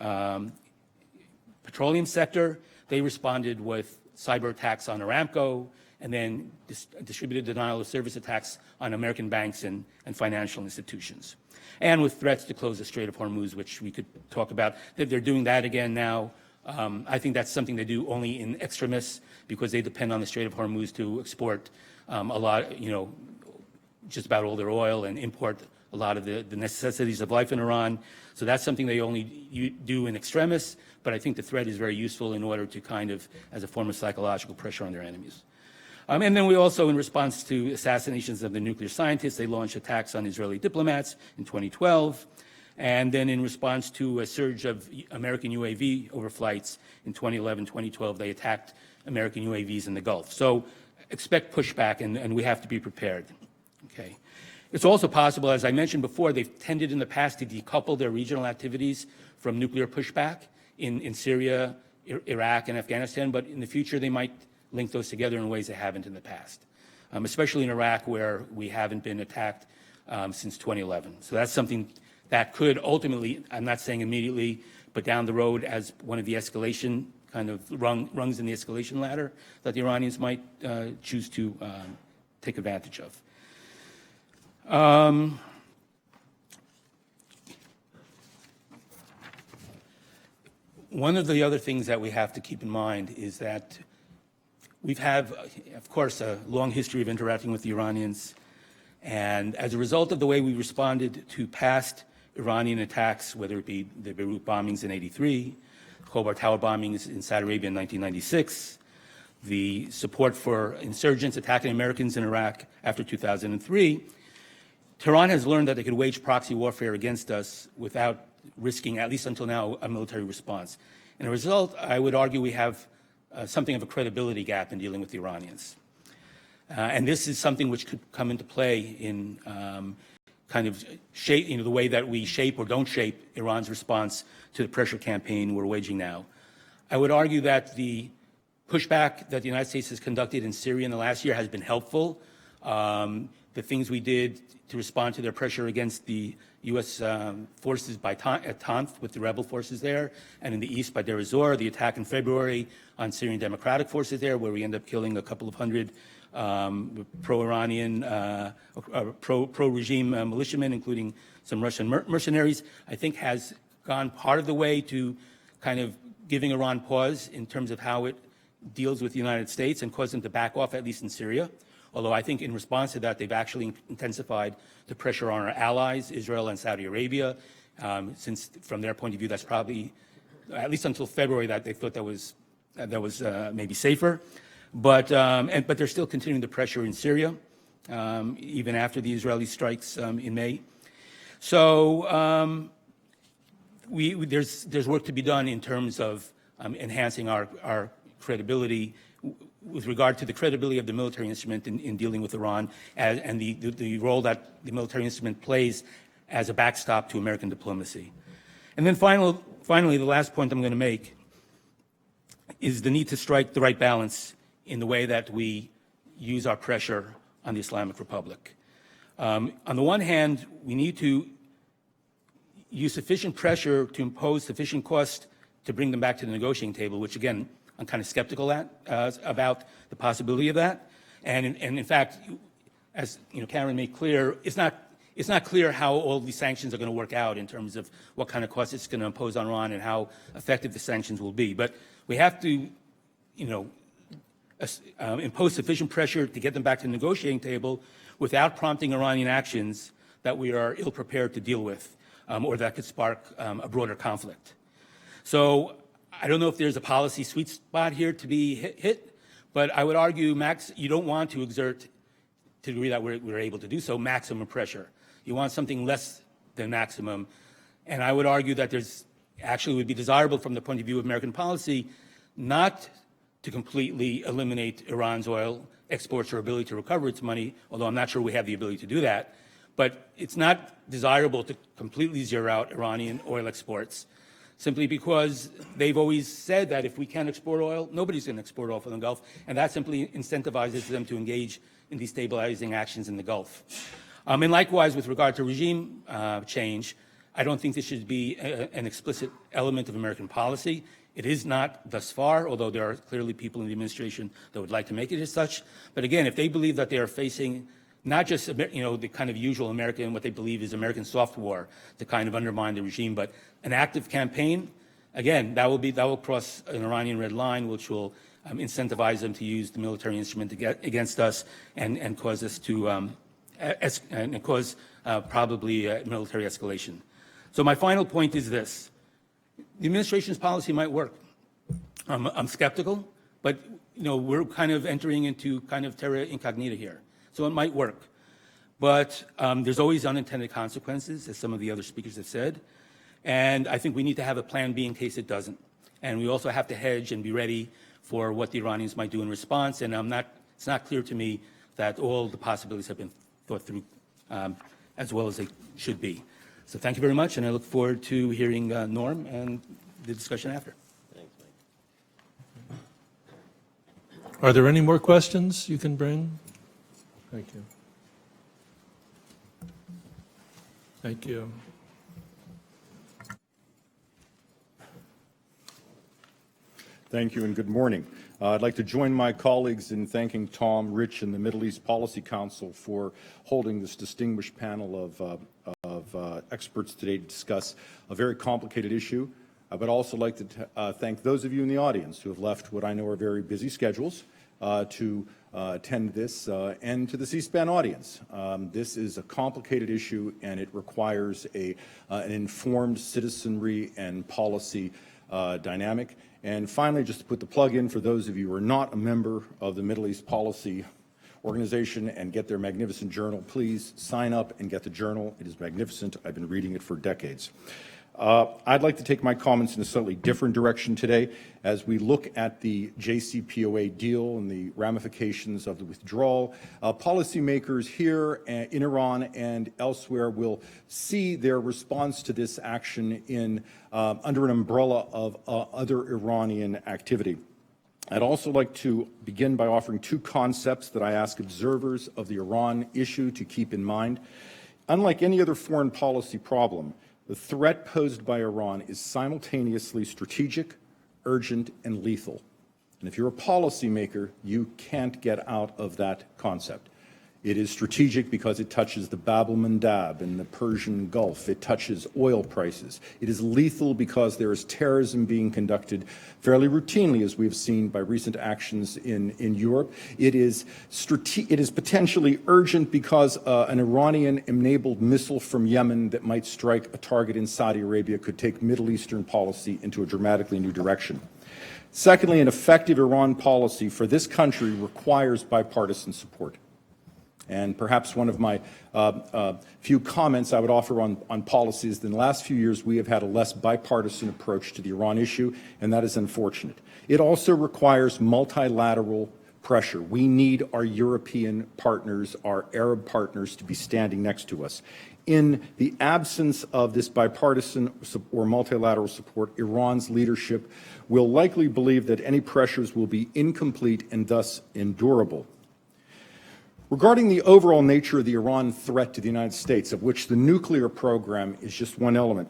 petroleum sector, they responded with cyber attacks on Aramco, and then distributed denial of service attacks on American banks and financial institutions. And with threats to close the Strait of Hormuz, which we could talk about. They're doing that again now. I think that's something they do only in extremis, because they depend on the Strait of Hormuz to export a lot, just about all their oil, and import a lot of the necessities of life in Iran. So that's something they only do in extremis, but I think the threat is very useful in order to kind of, as a form of psychological pressure on their enemies. And then we also, in response to assassinations of the nuclear scientists, they launched attacks on Israeli diplomats in 2012. And then in response to a surge of American UAV overflights in 2011, 2012, they attacked American UAVs in the Gulf. So expect pushback, and we have to be prepared. Okay. It's also possible, as I mentioned before, they've tended in the past to decouple their regional activities from nuclear pushback in Syria, Iraq, and Afghanistan, but in the future they might link those together in ways they haven't in the past, especially in Iraq, where we haven't been attacked since 2011. So that's something that could ultimately, I'm not saying immediately, but down the road as one of the escalation kind of rungs in the escalation ladder that the Iranians might choose to take advantage of. One of the other things that we have to keep in mind is that we've had, of course, a long history of interacting with the Iranians, and as a result of the way we responded to past Iranian attacks, whether it be the Beirut bombings in '83, Khobar Tower bombings in Saudi Arabia in 1996, the support for insurgents attacking Americans in Iraq after 2003, Tehran has learned that they could wage proxy warfare against us without risking, at least until now, a military response. And as a result, I would argue we have something of a credibility gap in dealing with the Iranians. And this is something which could come into play in kind of shape, the way that we shape or don't shape Iran's response to the pressure campaign we're waging now. I would argue that the pushback that the United States has conducted in Syria in the last year has been helpful. The things we did to respond to their pressure against the U.S. Forces at Tanf with the rebel forces there, and in the east by Deir ez-Zor, the attack in February on Syrian Democratic forces there, where we ended up killing a couple of hundred pro-Iranian, pro-regime militiamen, including some Russian mercenaries, I think has gone part of the way to kind of giving Iran pause in terms of how it deals with the United States and caused them to back off, at least in Syria. Although I think in response to that, they've actually intensified the pressure on our allies, Israel and Saudi Arabia, since from their point of view, that's probably, at least until February, that they thought that was maybe safer. But they're still continuing the pressure in Syria, even after the Israeli strikes in May. So there's work to be done in terms of enhancing our credibility with regard to the credibility of the military instrument in dealing with Iran and the role that the military instrument plays as a backstop to American diplomacy. And then finally, the last point I'm going to make is the need to strike the right balance in the way that we use our pressure on the Islamic Republic. On the one hand, we need to use sufficient pressure to impose sufficient cost to bring them back to the negotiating table, which again, I'm kind of skeptical about the possibility of that. And in fact, as Karen made clear, it's not clear how all these sanctions are going to work out in terms of what kind of cost it's going to impose on Iran and how effective the sanctions will be. But we have to, impose sufficient pressure to get them back to the negotiating table without prompting Iranian actions that we are ill-prepared to deal with or that could spark a broader conflict. So I don't know if there's a policy sweet spot here to be hit, but I would argue, Max, you don't want to exert, to the degree that we're able to do so, maximum pressure. You want something less than maximum. And I would argue that there's actually would be desirable from the point of view of American policy not to completely eliminate Iran's oil exports or ability to recover its money, although I'm not sure we have the ability to do that. But it's not desirable to completely zero out Iranian oil exports, simply because they've always said that if we can't export oil, nobody's going to export oil from the Gulf, and that simply incentivizes them to engage in destabilizing actions in the Gulf. And likewise, with regard to regime change, I don't think this should be an explicit element of American policy. It is not thus far, although there are clearly people in the administration that would like to make it as such. But again, if they believe that they are facing not just the kind of usual American, what they believe is American soft war to kind of undermine the regime, but an active campaign, again, that will cross an Iranian red line, which will incentivize them to use the military instrument against us and cause us to cause probably military escalation. So my final point is this: the administration's policy might work. I'm skeptical, but we're kind of entering into kind of terra incognita here. So it might work. But there's always unintended consequences, as some of the other speakers have said. And I think we need to have a plan B in case it doesn't. And we also have to hedge and be ready for what the Iranians might do in response. And it's not clear to me that all the possibilities have been thought through as well as they should be. So thank you very much, and I look forward to hearing Norm and the discussion after. Thanks, Mike. Are there any more questions you can bring? Thank you. Thank you. Thank you and good morning. I'd like to join my colleagues in thanking Tom, Rich, and the Middle East Policy Council for holding this distinguished panel of experts today to discuss a very complicated issue. I would also like to thank those of you in the audience who have left what I know are very busy schedules to attend this, and to the C-SPAN audience. This is a complicated issue, and it requires an informed citizenry and policy dynamic. And finally, just to put the plug in for those of you who are not a member of the Middle East Policy Organization and get their magnificent journal, please sign up and get the journal. It is magnificent. I've been reading it for decades. I'd like to take my comments in a slightly different direction today as we look at the JCPOA deal and the ramifications of the withdrawal. Policymakers here in Iran and elsewhere will see their response to this action in under an umbrella of other Iranian activity. I'd also like to begin by offering two concepts that I ask observers of the Iran issue to keep in mind. Unlike any other foreign policy problem, the threat posed by Iran is simultaneously strategic, urgent, and lethal. And if you're a policymaker, you can't get out of that concept. It is strategic because it touches the Bab el-Mandab and the Persian Gulf. It touches oil prices. It is lethal because there is terrorism being conducted fairly routinely, as we have seen by recent actions in Europe. It is potentially urgent because an Iranian-enabled missile from Yemen that might strike a target in Saudi Arabia could take Middle Eastern policy into a dramatically new direction. Secondly, an effective Iran policy for this country requires bipartisan support. And perhaps one of my few comments I would offer on policy is that in the last few years we have had a less bipartisan approach to the Iran issue, and that is unfortunate. It also requires multilateral pressure. We need our European partners, our Arab partners, to be standing next to us. In the absence of this bipartisan or multilateral support, Iran's leadership will likely believe that any pressures will be incomplete and thus endurable. Regarding the overall nature of the Iran threat to the United States, of which the nuclear program is just one element,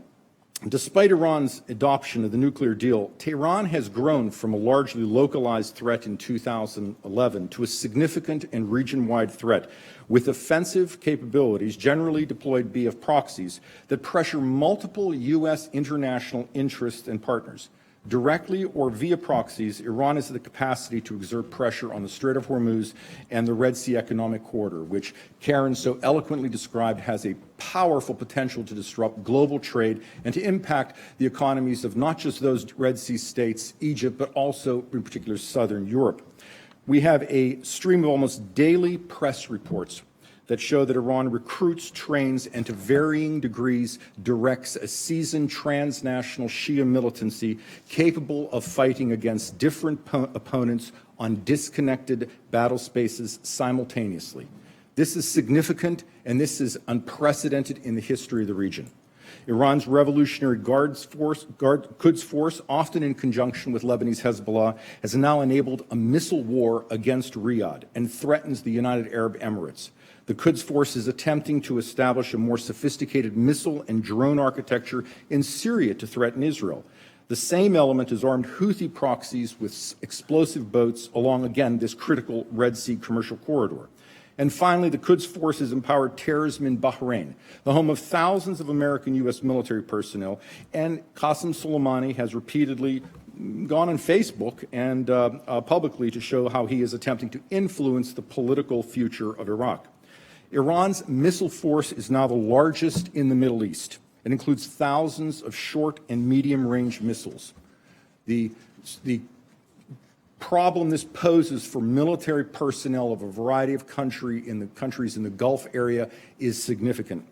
despite Iran's adoption of the nuclear deal, Tehran has grown from a largely localized threat in 2011 to a significant and region-wide threat with offensive capabilities generally deployed via proxies that pressure multiple U.S. international interests and partners. Directly or via proxies, Iran has the capacity to exert pressure on the Strait of Hormuz and the Red Sea Economic Corridor, which Karen so eloquently described has a powerful potential to disrupt global trade and to impact the economies of not just those Red Sea states, Egypt, but also in particular southern Europe. We have a stream of almost daily press reports that show that Iran recruits, trains, and to varying degrees directs a seasoned transnational Shia militancy capable of fighting against different opponents on disconnected battle spaces simultaneously. This is significant, and this is unprecedented in the history of the region. Iran's Revolutionary Quds Force, often in conjunction with Lebanese Hezbollah, has now enabled a missile war against Riyadh and threatens the United Arab Emirates. The Quds Force is attempting to establish a more sophisticated missile and drone architecture in Syria to threaten Israel. The same element has armed Houthi proxies with explosive boats along, again, this critical Red Sea commercial corridor. And finally, the Quds Force has empowered terrorism in Bahrain, the home of thousands of American U.S. military personnel, and Qasem Soleimani has repeatedly gone on Facebook and publicly to show how he is attempting to influence the political future of Iraq. Iran's missile force is now the largest in the Middle East. It includes thousands of short and medium-range missiles. The problem this poses for military personnel of a variety of countries in the Gulf area is significant.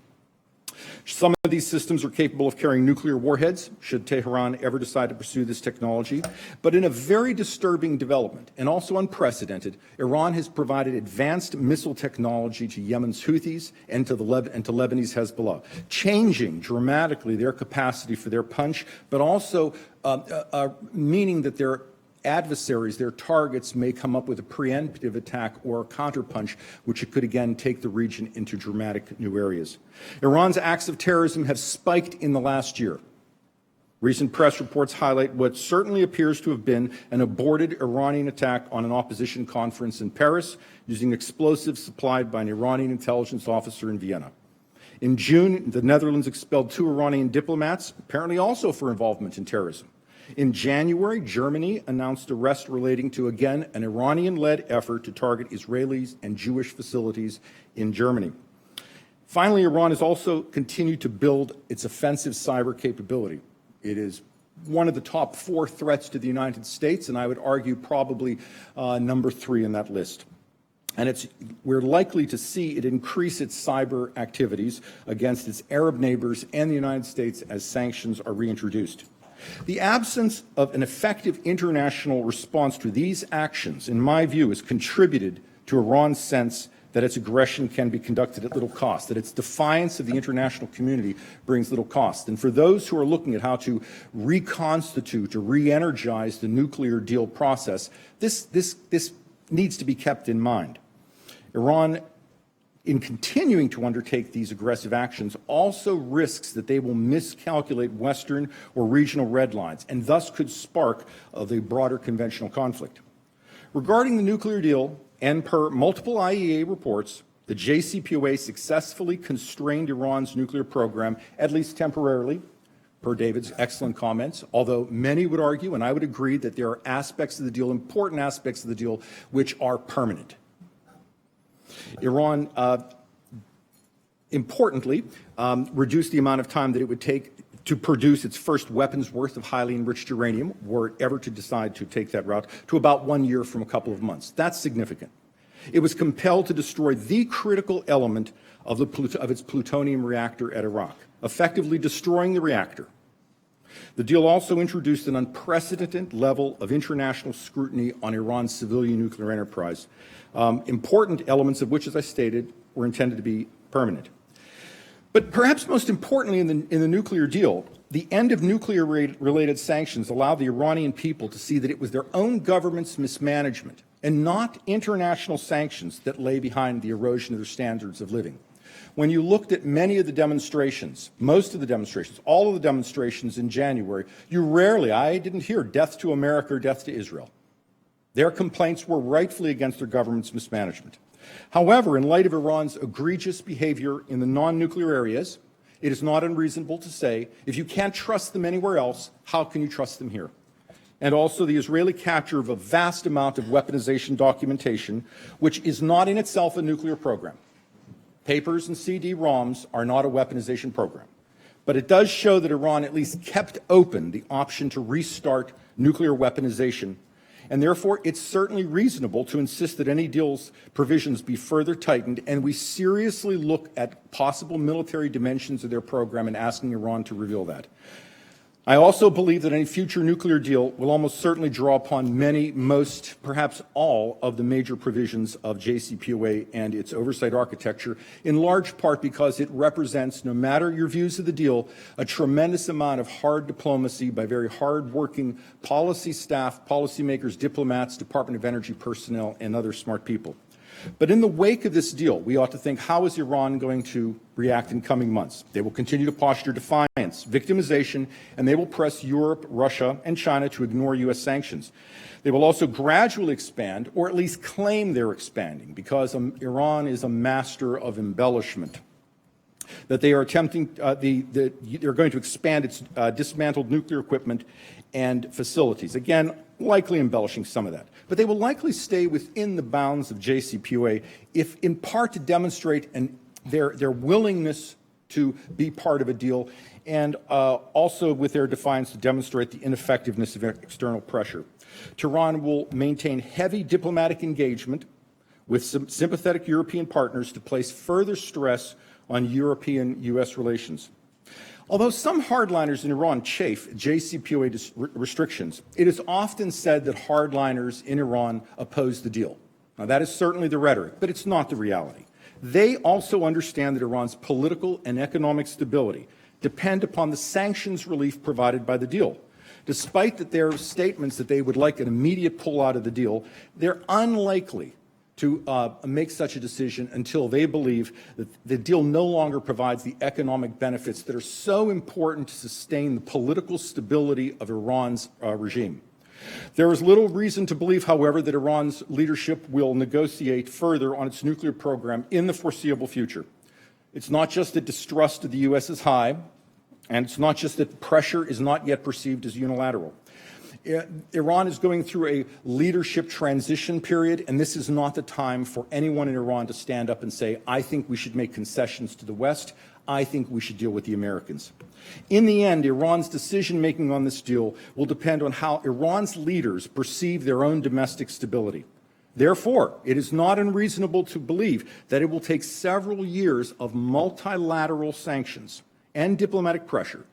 Some of these systems are capable of carrying nuclear warheads, should Tehran ever decide to pursue this technology. But in a very disturbing development, and also unprecedented, Iran has provided advanced missile technology to Yemen's Houthis and to Lebanese Hezbollah, changing dramatically their capacity for their punch, but also meaning that their adversaries, their targets, may come up with a preemptive attack or a counterpunch, which could again take the region into dramatic new areas. Iran's acts of terrorism have spiked in the last year. Recent press reports highlight what certainly appears to have been an aborted Iranian attack on an opposition conference in Paris using explosives supplied by an Iranian intelligence officer in Vienna. In June, the Netherlands expelled 2 Iranian diplomats, apparently also for involvement in terrorism. In January, Germany announced arrests relating to, again, an Iranian-led effort to target Israelis and Jewish facilities in Germany. Finally, Iran has also continued to build its offensive cyber capability. It is one of the top 4 threats to the United States, and I would argue probably number 3 in that list. And we're likely to see it increase its cyber activities against its Arab neighbors and the United States as sanctions are reintroduced. The absence of an effective international response to these actions, in my view, has contributed to Iran's sense that its aggression can be conducted at little cost, that its defiance of the international community brings little cost. And for those who are looking at how to reconstitute or re-energize the nuclear deal process, this needs to be kept in mind. Iran, in continuing to undertake these aggressive actions, also risks that they will miscalculate Western or regional red lines and thus could spark the broader conventional conflict. Regarding the nuclear deal, and per multiple IAEA reports, the JCPOA successfully constrained Iran's nuclear program, at least temporarily, per David's excellent comments, although many would argue, and I would agree, that there are aspects of the deal, important aspects of the deal, which are permanent. Iran, importantly, reduced the amount of time that it would take to produce its first weapons worth of highly enriched uranium, were it ever to decide to take that route, to about 1 year from a couple of months. That's significant. It was compelled to destroy the critical element of its plutonium reactor at Iraq, effectively destroying the reactor. The deal also introduced an unprecedented level of international scrutiny on Iran's civilian nuclear enterprise, important elements of which, as I stated, were intended to be permanent. But perhaps most importantly in the nuclear deal, the end of nuclear-related sanctions allowed the Iranian people to see that it was their own government's mismanagement and not international sanctions that lay behind the erosion of their standards of living. When you looked at many of the demonstrations, most of the demonstrations, all of the demonstrations in January, I didn't hear death to America or death to Israel. Their complaints were rightfully against their government's mismanagement. However, in light of Iran's egregious behavior in the non-nuclear areas, it is not unreasonable to say, if you can't trust them anywhere else, how can you trust them here? And also the Israeli capture of a vast amount of weaponization documentation, which is not in itself a nuclear program. Papers and CD-ROMs are not a weaponization program. But it does show that Iran at least kept open the option to restart nuclear weaponization, and therefore it's certainly reasonable to insist that any deal's provisions be further tightened, and we seriously look at possible military dimensions of their program and asking Iran to reveal that. I also believe that any future nuclear deal will almost certainly draw upon many, most, perhaps all of the major provisions of JCPOA and its oversight architecture, in large part because it represents, no matter your views of the deal, a tremendous amount of hard diplomacy by very hard-working policy staff, policymakers, diplomats, Department of Energy personnel, and other smart people. But in the wake of this deal, we ought to think, how is Iran going to react in coming months? They will continue to posture defiance, victimization, and they will press Europe, Russia, and China to ignore U.S. sanctions. They will also gradually expand, or at least claim they're expanding, because Iran is a master of embellishment. That they are attempting, they're going to expand its dismantled nuclear equipment and facilities. Again, likely embellishing some of that. But they will likely stay within the bounds of JCPOA, if in part to demonstrate their willingness to be part of a deal, and also with their defiance to demonstrate the ineffectiveness of external pressure. Tehran will maintain heavy diplomatic engagement with some sympathetic European partners to place further stress on European-U.S. relations. Although some hardliners in Iran chafe JCPOA restrictions, it is often said that hardliners in Iran oppose the deal. Now, that is certainly the rhetoric, but it's not the reality. They also understand that Iran's political and economic stability depend upon the sanctions relief provided by the deal. Despite that their statements that they would like an immediate pullout of the deal, they're unlikely to make such a decision until they believe that the deal no longer provides the economic benefits that are so important to sustain the political stability of Iran's regime. There is little reason to believe, however, that Iran's leadership will negotiate further on its nuclear program in the foreseeable future. It's not just that distrust of the U.S. is high, and it's not just that pressure is not yet perceived as unilateral. Iran is going through a leadership transition period, and this is not the time for anyone in Iran to stand up and say, I think we should make concessions to the West. I think we should deal with the Americans. In the end, Iran's decision-making on this deal will depend on how Iran's leaders perceive their own domestic stability. Therefore, it is not unreasonable to believe that it will take several years of multilateral sanctions and diplomatic pressure,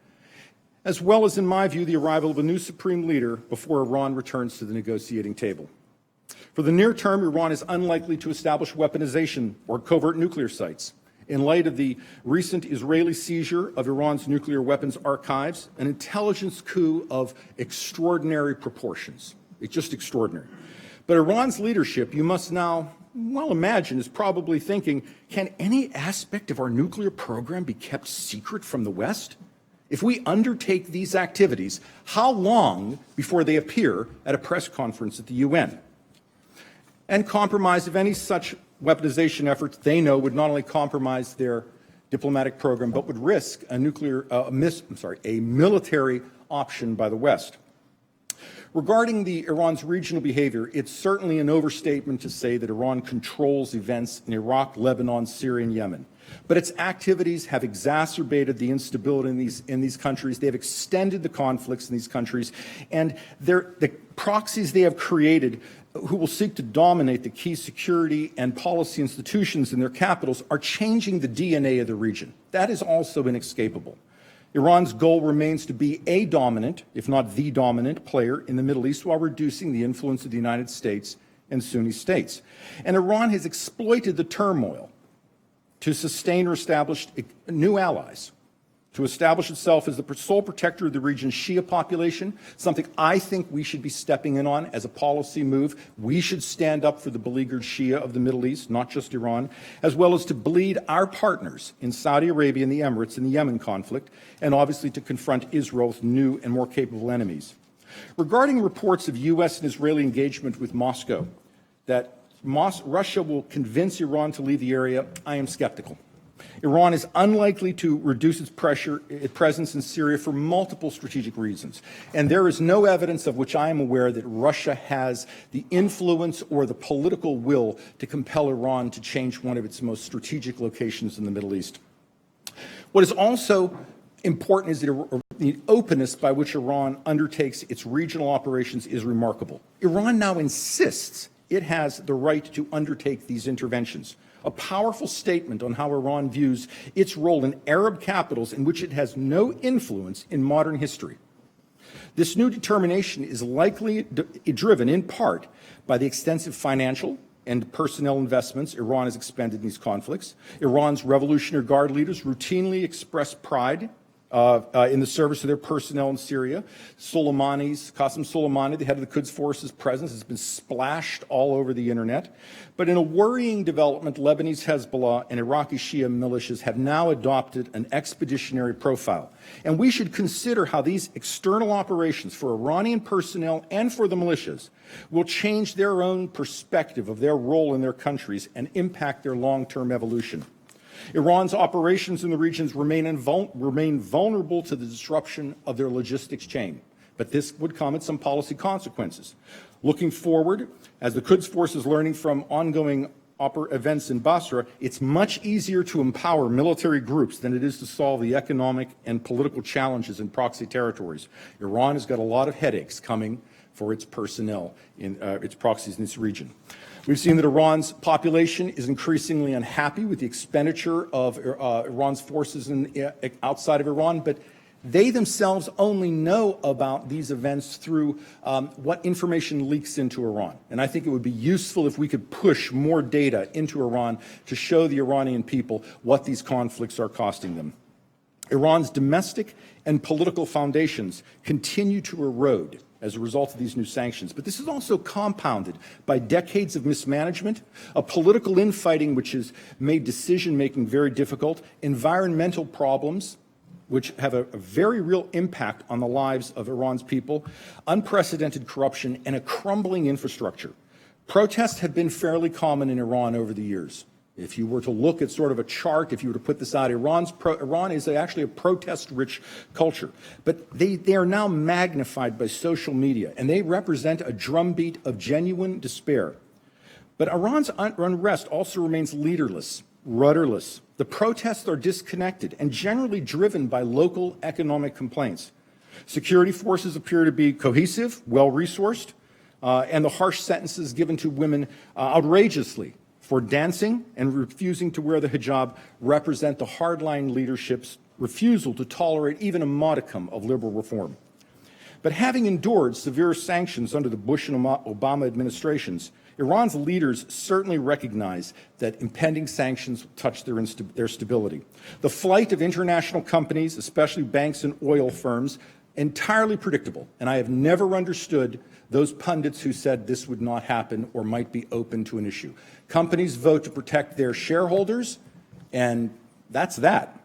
as well as, in my view, the arrival of a new supreme leader before Iran returns to the negotiating table. For the near term, Iran is unlikely to establish weaponization or covert nuclear sites. In light of the recent Israeli seizure of Iran's nuclear weapons archives, an intelligence coup of extraordinary proportions. It's just extraordinary. But Iran's leadership, you must now well imagine, is probably thinking, can any aspect of our nuclear program be kept secret from the West? If we undertake these activities, how long before they appear at a press conference at the UN? And compromise of any such weaponization efforts, they know, would not only compromise their diplomatic program, but would risk a military option by the West. Regarding Iran's regional behavior, it's certainly an overstatement to say that Iran controls events in Iraq, Lebanon, Syria, and Yemen. But its activities have exacerbated the instability in these countries. They have extended the conflicts in these countries. And the proxies they have created who will seek to dominate the key security and policy institutions in their capitals are changing the DNA of the region. That is also inescapable. Iran's goal remains to be a dominant, if not the dominant, player in the Middle East while reducing the influence of the United States and Sunni states. And Iran has exploited the turmoil to sustain or establish new allies, to establish itself as the sole protector of the region's Shia population, something I think we should be stepping in on as a policy move. We should stand up for the beleaguered Shia of the Middle East, not just Iran, as well as to bleed our partners in Saudi Arabia and the Emirates in the Yemen conflict, and obviously to confront Israel's new and more capable enemies. Regarding reports of U.S. and Israeli engagement with Moscow, that Russia will convince Iran to leave the area, I am skeptical. Iran is unlikely to reduce its presence in Syria for multiple strategic reasons. And there is no evidence of which I am aware that Russia has the influence or the political will to compel Iran to change one of its most strategic locations in the Middle East. What is also important is that the openness by which Iran undertakes its regional operations is remarkable. Iran now insists it has the right to undertake these interventions. A powerful statement on how Iran views its role in Arab capitals in which it has no influence in modern history. This new determination is likely driven in part by the extensive financial and personnel investments Iran has expended in these conflicts. Iran's Revolutionary Guard leaders routinely express pride in the service of their personnel in Syria. Qasem Soleimani, the head of the Quds Force's presence has been splashed all over the internet. But in a worrying development, Lebanese Hezbollah and Iraqi Shia militias have now adopted an expeditionary profile. And we should consider how these external operations for Iranian personnel and for the militias will change their own perspective of their role in their countries and impact their long-term evolution. Iran's operations in the regions remain vulnerable to the disruption of their logistics chain, but this would come at some policy consequences. Looking forward, as the Quds Force is learning from ongoing events in Basra, it's much easier to empower military groups than it is to solve the economic and political challenges in proxy territories. Iran has got a lot of headaches coming for its personnel, its proxies in this region. We've seen that Iran's population is increasingly unhappy with the expenditure of Iran's forces outside of Iran, but they themselves only know about these events through what information leaks into Iran. And I think it would be useful if we could push more data into Iran to show the Iranian people what these conflicts are costing them. Iran's domestic and political foundations continue to erode as a result of these new sanctions. But this is also compounded by decades of mismanagement, a political infighting which has made decision-making very difficult, environmental problems, which have a very real impact on the lives of Iran's people, unprecedented corruption, and a crumbling infrastructure. Protests have been fairly common in Iran over the years. If you were to look at sort of a chart, if you were to put this out, Iran is actually a protest-rich culture. But they are now magnified by social media, and they represent a drumbeat of genuine despair. But Iran's unrest also remains leaderless, rudderless. The protests are disconnected and generally driven by local economic complaints. Security forces appear to be cohesive, well-resourced, and the harsh sentences given to women outrageously for dancing and refusing to wear the hijab represent the hardline leadership's refusal to tolerate even a modicum of liberal reform. But having endured severe sanctions under the Bush and Obama administrations, Iran's leaders certainly recognize that impending sanctions touch their stability. The flight of international companies, especially banks and oil firms, entirely predictable, and I have never understood those pundits who said this would not happen or might be open to an issue. Companies vote to protect their shareholders, and that's that.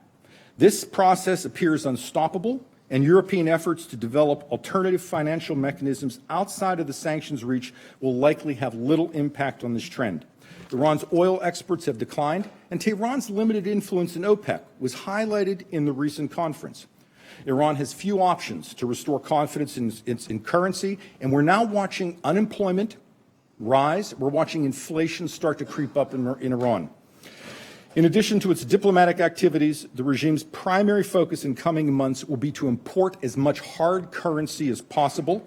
This process appears unstoppable, and European efforts to develop alternative financial mechanisms outside of the sanctions reach will likely have little impact on this trend. Iran's oil exports have declined, and Tehran's limited influence in OPEC was highlighted in the recent conference. Iran has few options to restore confidence in currency, and we're now watching unemployment rise. We're watching inflation start to creep up in Iran. In addition to its diplomatic activities, the regime's primary focus in coming months will be to import as much hard currency as possible,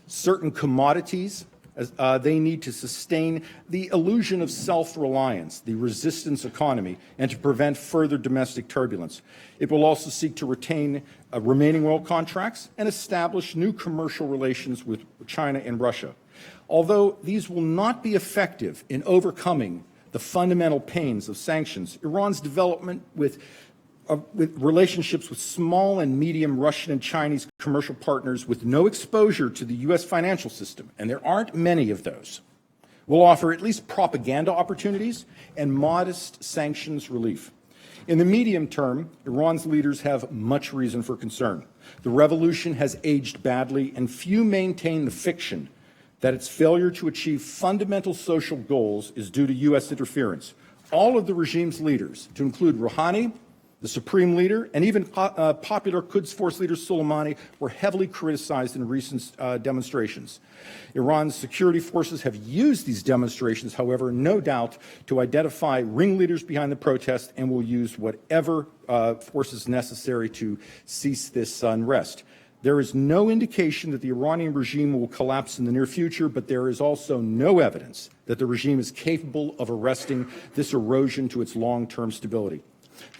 certain commodities as they need to sustain the illusion of self-reliance, the resistance economy, and to prevent further domestic turbulence. It will also seek to retain remaining oil contracts and establish new commercial relations with China and Russia. Although these will not be effective in overcoming the fundamental pains of sanctions, Iran's development with relationships with small and medium Russian and Chinese commercial partners with no exposure to the U.S. financial system, and there aren't many of those, will offer at least propaganda opportunities and modest sanctions relief. In the medium term, Iran's leaders have much reason for concern. The revolution has aged badly, and few maintain the fiction that its failure to achieve fundamental social goals is due to U.S. interference. All of the regime's leaders, to include Rouhani, the supreme leader, and even popular Quds Force leader Soleimani, were heavily criticized in recent demonstrations. Iran's security forces have used these demonstrations, however, no doubt, to identify ringleaders behind the protest and will use whatever forces necessary to cease this unrest. There is no indication that the Iranian regime will collapse in the near future, but there is also no evidence that the regime is capable of arresting this erosion to its long-term stability.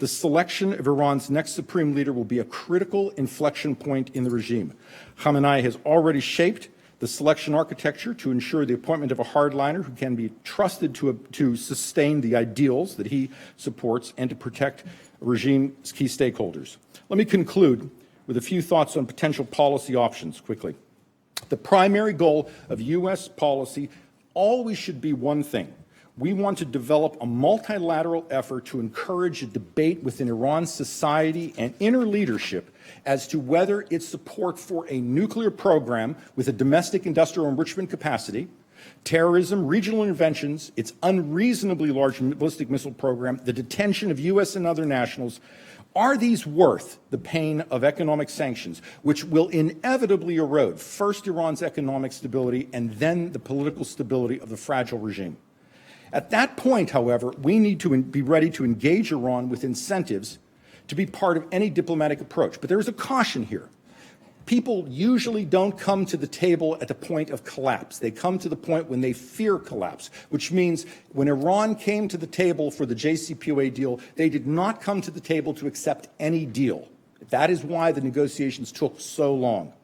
The selection of Iran's next supreme leader will be a critical inflection point in the regime. Khamenei has already shaped the selection architecture to ensure the appointment of a hardliner who can be trusted to sustain the ideals that he supports and to protect regime's key stakeholders. Let me conclude with a few thoughts on potential policy options quickly. The primary goal of U.S. policy always should be one thing. We want to develop a multilateral effort to encourage a debate within Iran's society and inner leadership as to whether its support for a nuclear program with a domestic industrial enrichment capacity, terrorism, regional interventions, its unreasonably large ballistic missile program, the detention of U.S. and other nationals, are these worth the pain of economic sanctions, which will inevitably erode first Iran's economic stability and then the political stability of the fragile regime? At that point, however, we need to be ready to engage Iran with incentives to be part of any diplomatic approach. But there is a caution here. people usually don't come to the table at the point of collapse. They come to the point when they fear collapse, which means when Iran came to the table for the JCPOA deal, they did not come to the table to accept any deal. That is why the negotiations took so long.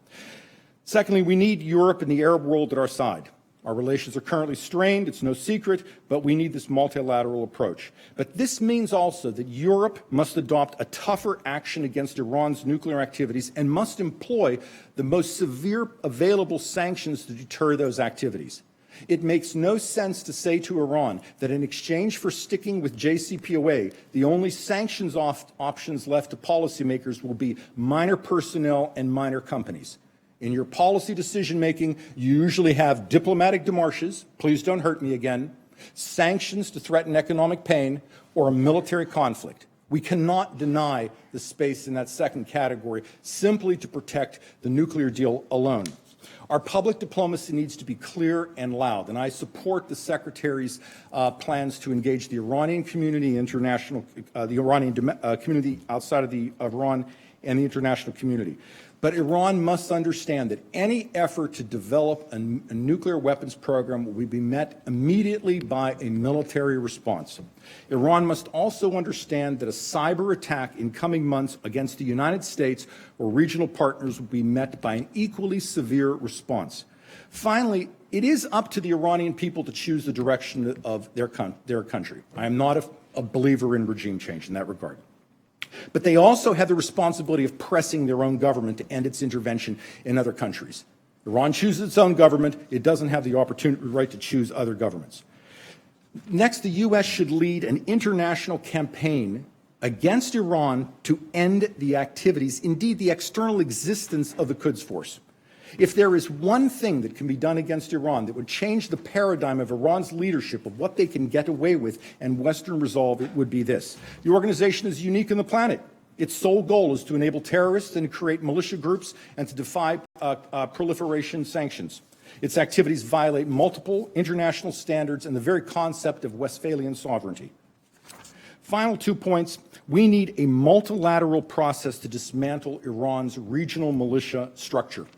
Secondly, we need Europe and the Arab world at our side. Our relations are currently strained, it's no secret, but we need this multilateral approach. But this means also that Europe must adopt a tougher action against Iran's nuclear activities and must employ the most severe available sanctions to deter those activities. It makes no sense to say to Iran that in exchange for sticking with JCPOA, the only sanctions options left to policymakers will be minor personnel and minor companies. In your policy decision-making, you usually have diplomatic démarches, please don't hurt me again, sanctions to threaten economic pain, or a military conflict. We cannot deny the space in that second category simply to protect the nuclear deal alone. Our public diplomacy needs to be clear and loud, and I support the Secretary's plans to engage the Iranian community, the Iranian community outside of Iran, and the international community. But Iran must understand that any effort to develop a nuclear weapons program will be met immediately by a military response. Iran must also understand that a cyber attack in coming months against the United States or regional partners will be met by an equally severe response. Finally, it is up to the Iranian people to choose the direction of their country. I am not a believer in regime change in that regard. But they also have the responsibility of pressing their own government to end its intervention in other countries. Iran chooses its own government. It doesn't have the right to choose other governments. Next, the U.S. should lead an international campaign against Iran to end the activities, indeed the external existence of the Quds Force. If there is one thing that can be done against Iran that would change the paradigm of Iran's leadership of what they can get away with and Western resolve, it would be this. The organization is unique on the planet. Its sole goal is to enable terrorists and create militia groups and to defy proliferation sanctions. Its activities violate multiple international standards and the very concept of Westphalian sovereignty. Final 2 points. We need a multilateral process to dismantle Iran's regional militia structure.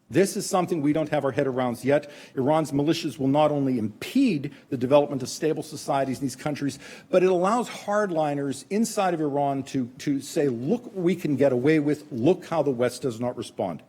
This is something we don't have our head around yet. Iran's militias will not only impede the development of stable societies in these countries, but it allows hardliners inside of Iran to say, look what we can get away with, look how the West does not respond.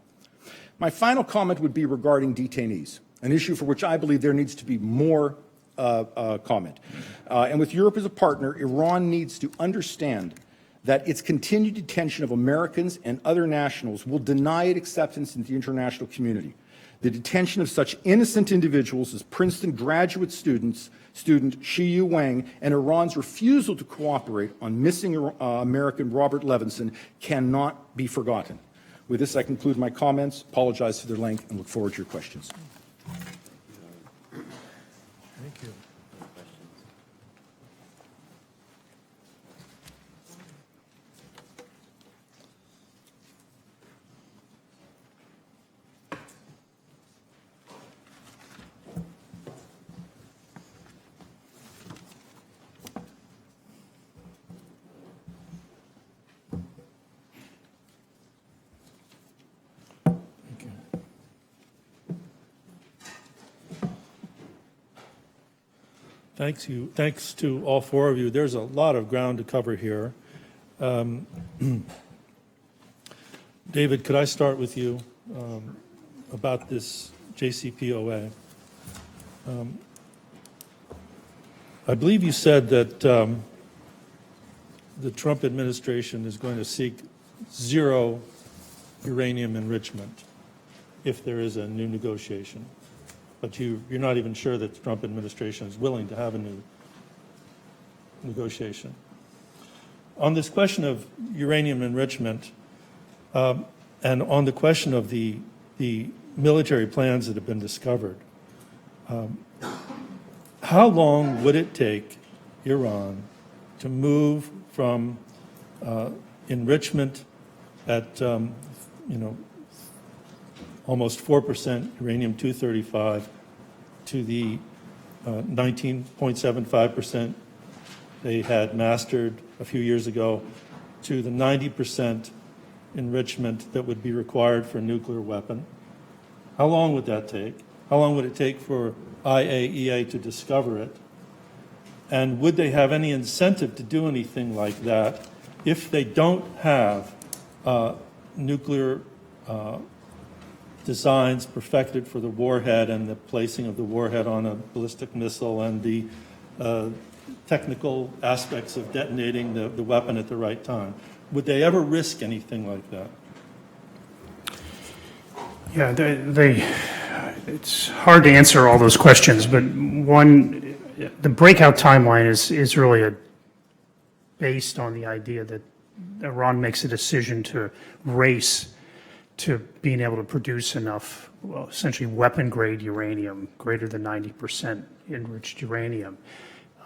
My final comment would be regarding detainees, an issue for which I believe there needs to be more comment. And with Europe as a partner, Iran needs to understand that its continued detention of Americans and other nationals will deny it acceptance in the international community. The detention of such innocent individuals as Princeton graduate student Shiyu Wang and Iran's refusal to cooperate on missing American Robert Levinson cannot be forgotten. With this, I conclude my comments, apologize for their length, and look forward to your questions. Thank you. Thanks to all four of you. There's a lot of ground to cover here. David, could I start with you about this JCPOA? I believe you said that the Trump administration is going to seek zero uranium enrichment if there is a new negotiation. But you're not even sure that the Trump administration is willing to have a new negotiation. On this question of uranium enrichment, and on the question of the military plans that have been discovered, how long would it take Iran to move from enrichment at almost 4% uranium-235 to the 19.75% they had mastered a few years ago, to the 90% enrichment that would be required for a nuclear weapon? How long would that take? How long would it take for IAEA to discover it? And would they have any incentive to do anything like that if they don't have nuclear designs perfected for the warhead and the placing of the warhead on a ballistic missile and the technical aspects of detonating the weapon at the right time? Would they ever risk anything like that? Yeah, it's hard to answer all those questions, but one, the breakout timeline is really based on the idea that Iran makes a decision to race to being able to produce enough, well, essentially weapon-grade uranium, greater than 90% enriched uranium,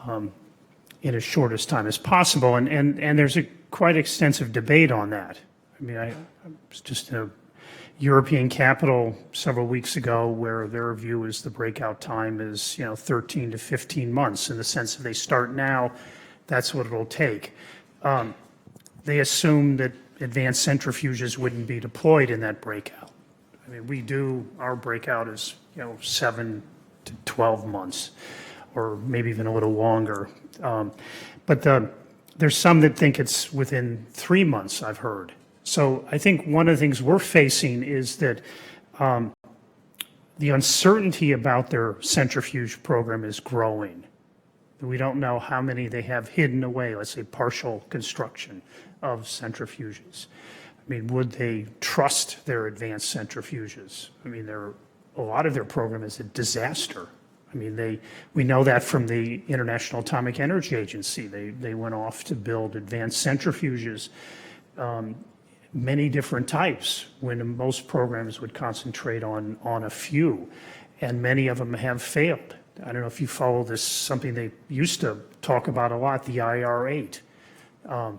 in as short as time as possible. And there's a quite extensive debate on that. I mean, I was just in a European capital several weeks ago where their view is the breakout time is, 13 to 15 months, in the sense if they start now, that's what it'll take. They assume that advanced centrifuges wouldn't be deployed in that breakout. I mean, our breakout is, 7 to 12 months, or maybe even a little longer. But there's some that think it's within 3 months, I've heard. So I think one of the things we're facing is that the uncertainty about their centrifuge program is growing. We don't know how many they have hidden away, let's say partial construction of centrifuges. I mean, would they trust their advanced centrifuges? I mean, a lot of their program is a disaster. I mean, we know that from the International Atomic Energy Agency. They went off to build advanced centrifuges, many different types, when most programs would concentrate on a few, and many of them have failed. I don't know if you follow this, something they used to talk about a lot, the IR-8. I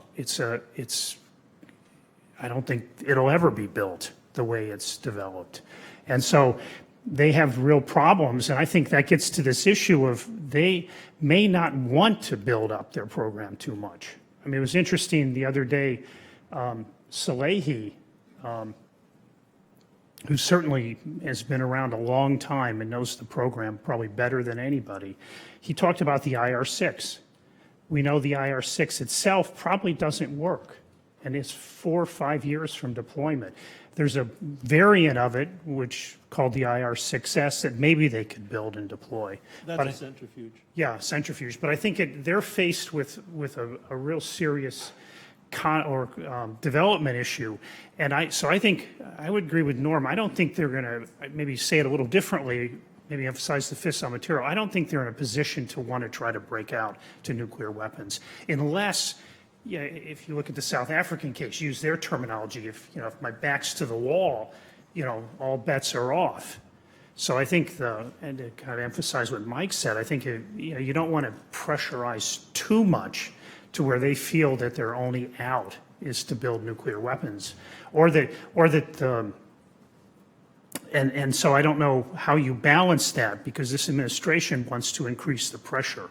don't think it'll ever be built the way it's developed. And so they have real problems, and I think that gets to this issue of they may not want to build up their program too much. I mean, it was interesting the other day, Salehi, who certainly has been around a long time and knows the program probably better than anybody, he talked about the IR-6. We know the IR-6 itself probably doesn't work, and it's 4 or 5 years from deployment. There's a variant of it, which called the IR-6S, that maybe they could build and deploy. That's a centrifuge. Yeah, centrifuge. But I think they're faced with a real serious development issue. And so I think I would agree with Norm. I don't think they're going to, maybe say it a little differently, maybe emphasize the fissile material. I don't think they're in a position to want to try to break out to nuclear weapons, unless, if you look at the South African case, use their terminology, if my back's to the wall, all bets are off. So I think and to kind of emphasize what Mike said, I think you don't want to pressurize too much to where they feel that their only out is to build nuclear weapons, and so I don't know how you balance that, because this administration wants to increase the pressure,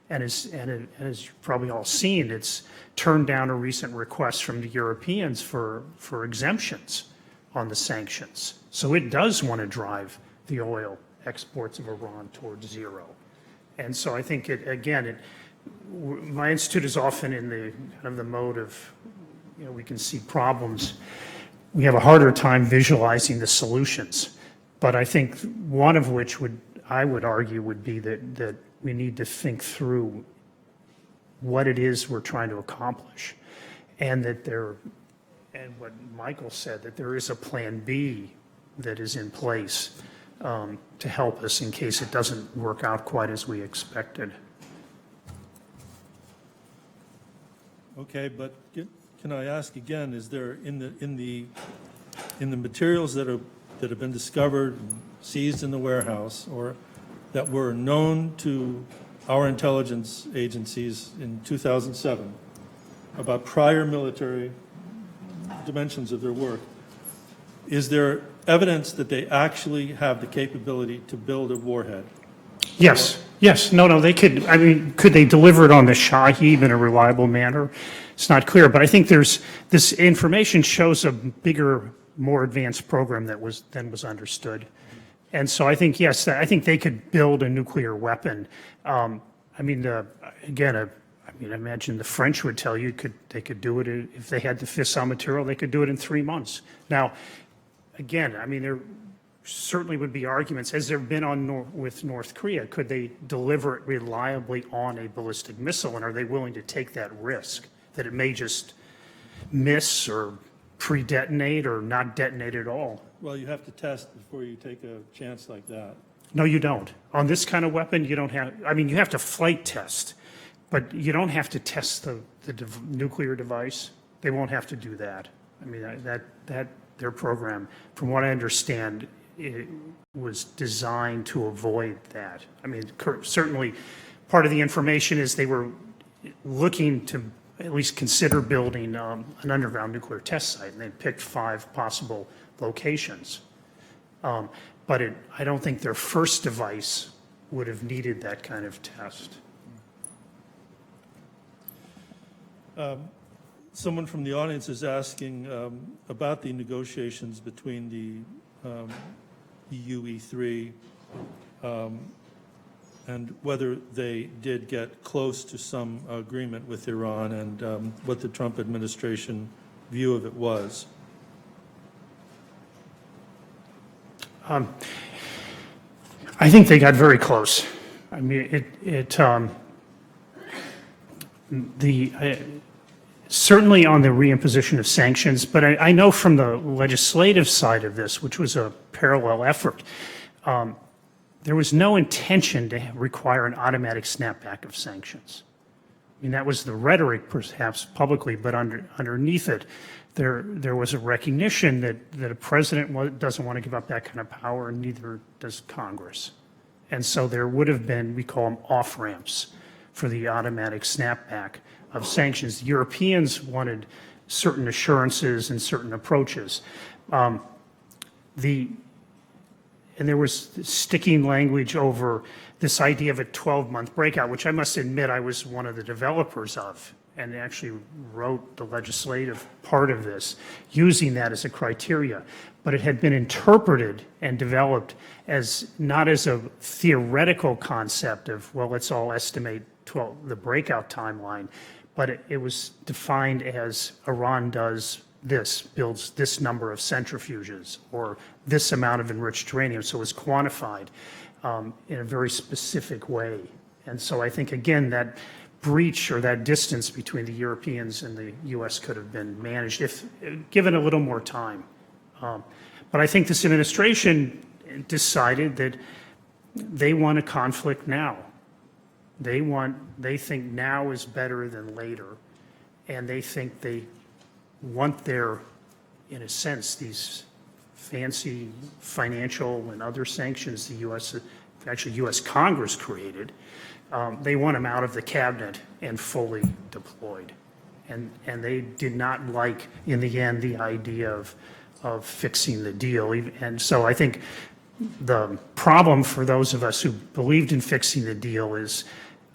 and as you've probably all seen, it's turned down a recent request from the Europeans for exemptions on the sanctions. So it does want to drive the oil exports of Iran towards zero, and so I think my institute is often in the kind of the mode of, we can see problems. We have a harder time visualizing the solutions. But I think one of which I would argue would be that we need to think through what it is we're trying to accomplish. And and what Michael said, that there is a plan B that is in place to help us in case it doesn't work out quite as we expected. Okay, but can I ask again, is there in the materials that have been discovered, and seized in the warehouse, or that were known to our intelligence agencies in 2007 about prior military dimensions of their work, is there evidence that they actually have the capability to build a warhead? Yes, Yes, no, they could, I mean, could they deliver it on the Shahid in a reliable manner? It's not clear, but I think this information shows a bigger, more advanced program than was understood. And so I think, yes, I think they could build a nuclear weapon. I mean, again, I mean, I imagine the French would tell you they could do it if they had the fissile material, they could do it in 3 months. Now, again, I mean, there certainly would be arguments, as there have been with North Korea. Could they deliver it reliably on a ballistic missile, and are they willing to take that risk that it may just miss or pre-detonate or not detonate at all? Well, you have to test before you take a chance like that. No, you don't. On this kind of weapon, you don't have, I mean, you have to flight test, but you don't have to test the nuclear device. They won't have to do that. I mean, their program, from what I understand, it was designed to avoid that. I mean, certainly part of the information is they were looking to at least consider building an underground nuclear test site, and they picked 5 possible locations. But I don't think their first device would have needed that kind of test. Someone from the audience is asking about the negotiations between the EU E3 and whether they did get close to some agreement with Iran and what the Trump administration view of it was. I think they got very close. I mean, certainly on the reimposition of sanctions, but I know from the legislative side of this, which was a parallel effort, there was no intention to require an automatic snapback of sanctions. I mean, that was the rhetoric, perhaps publicly, but underneath it, there was a recognition that a president doesn't want to give up that kind of power, and neither does Congress. And so there would have been, we call them off-ramps, for the automatic snapback of sanctions. The Europeans wanted certain assurances and certain approaches. And there was sticking language over this idea of a 12-month breakout, which I must admit I was one of the developers of, and actually wrote the legislative part of this, using that as a criteria. But it had been interpreted and developed as not as a theoretical concept of, well, let's all estimate the breakout timeline, but it was defined as Iran does this, builds this number of centrifuges, or this amount of enriched uranium. So it was quantified in a very specific way. And so I think, again, that breach or that distance between the Europeans and the U.S. could have been managed if given a little more time. But I think this administration decided that they want a conflict now. They think now is better than later, and they think they want their, in a sense, these fancy financial and other sanctions the U.S., actually U.S. Congress created, they want them out of the cabinet and fully deployed. And they did not like, in the end, the idea of fixing the deal. And so I think the problem for those of us who believed in fixing the deal is,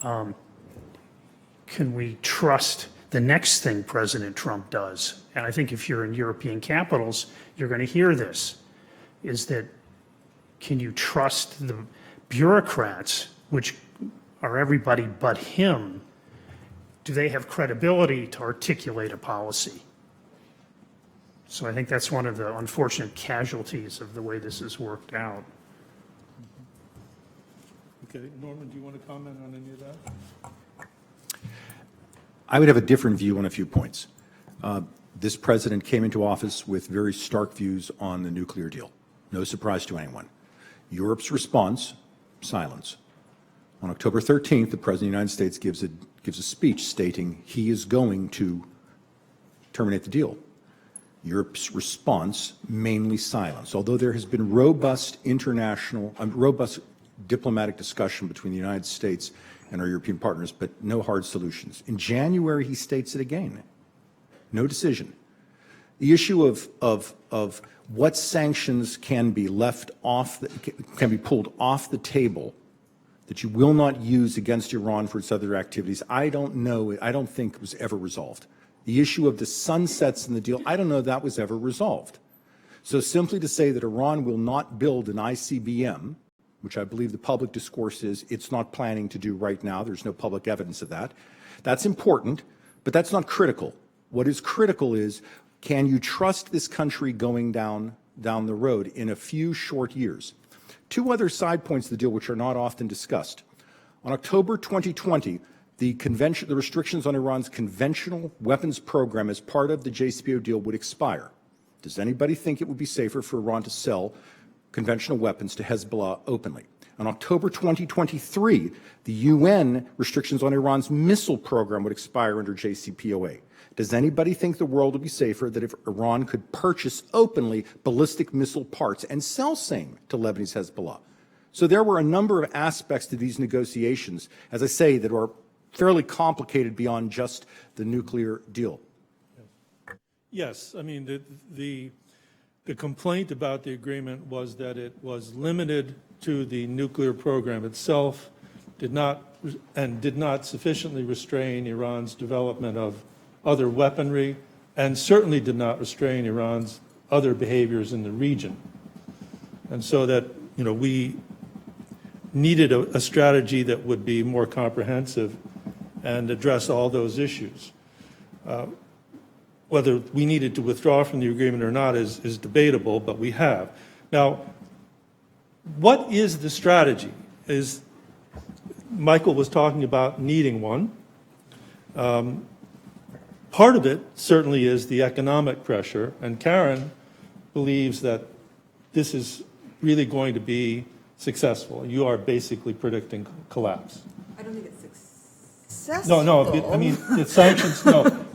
can we trust the next thing President Trump does? And I think if you're in European capitals, you're going to hear this, is that can you trust the bureaucrats, which are everybody but him? Do they have credibility to articulate a policy? So I think that's one of the unfortunate casualties of the way this has worked out. Okay, Norman, do you want to comment on any of that? I would have a different view on a few points. This president came into office with very stark views on the nuclear deal. No surprise to anyone. Europe's response, silence. On October 13th, the President of the United States gives a speech stating he is going to terminate the deal. Europe's response, mainly silence. Although there has been robust diplomatic discussion between the United States and our European partners, but no hard solutions. In January, he states it again. No decision. The issue of what sanctions can be left off, can be pulled off the table that you will not use against Iran for its other activities, I don't think it was ever resolved. The issue of the sunsets in the deal, I don't know that was ever resolved. So simply to say that Iran will not build an ICBM, which I believe the public discourse is it's not planning to do right now, there's no public evidence of that, that's important, but that's not critical. What is critical is, can you trust this country going down the road in a few short years? Two other side points of the deal which are not often discussed. On October 2020, the restrictions on Iran's conventional weapons program as part of the JCPOA deal would expire. Does anybody think it would be safer for Iran to sell conventional weapons to Hezbollah openly? On October 2023, the UN restrictions on Iran's missile program would expire under JCPOA. Does anybody think the world would be safer that if Iran could purchase openly ballistic missile parts and sell same to Lebanese Hezbollah? So there were a number of aspects to these negotiations, as I say, that are fairly complicated beyond just the nuclear deal. Yes, I mean, the complaint about the agreement was that it was limited to the nuclear program itself, did not sufficiently restrain Iran's development of other weaponry, and certainly did not restrain Iran's other behaviors in the region. And so that, we needed a strategy that would be more comprehensive and address all those issues. Whether we needed to withdraw from the agreement or not is debatable, but we have. Now, what is the strategy? Michael was talking about needing one. Part of it certainly is the economic pressure, and Karen believes that this is really going to be successful. You are basically predicting collapse. I don't think it's successful. No, I mean, the sanctions,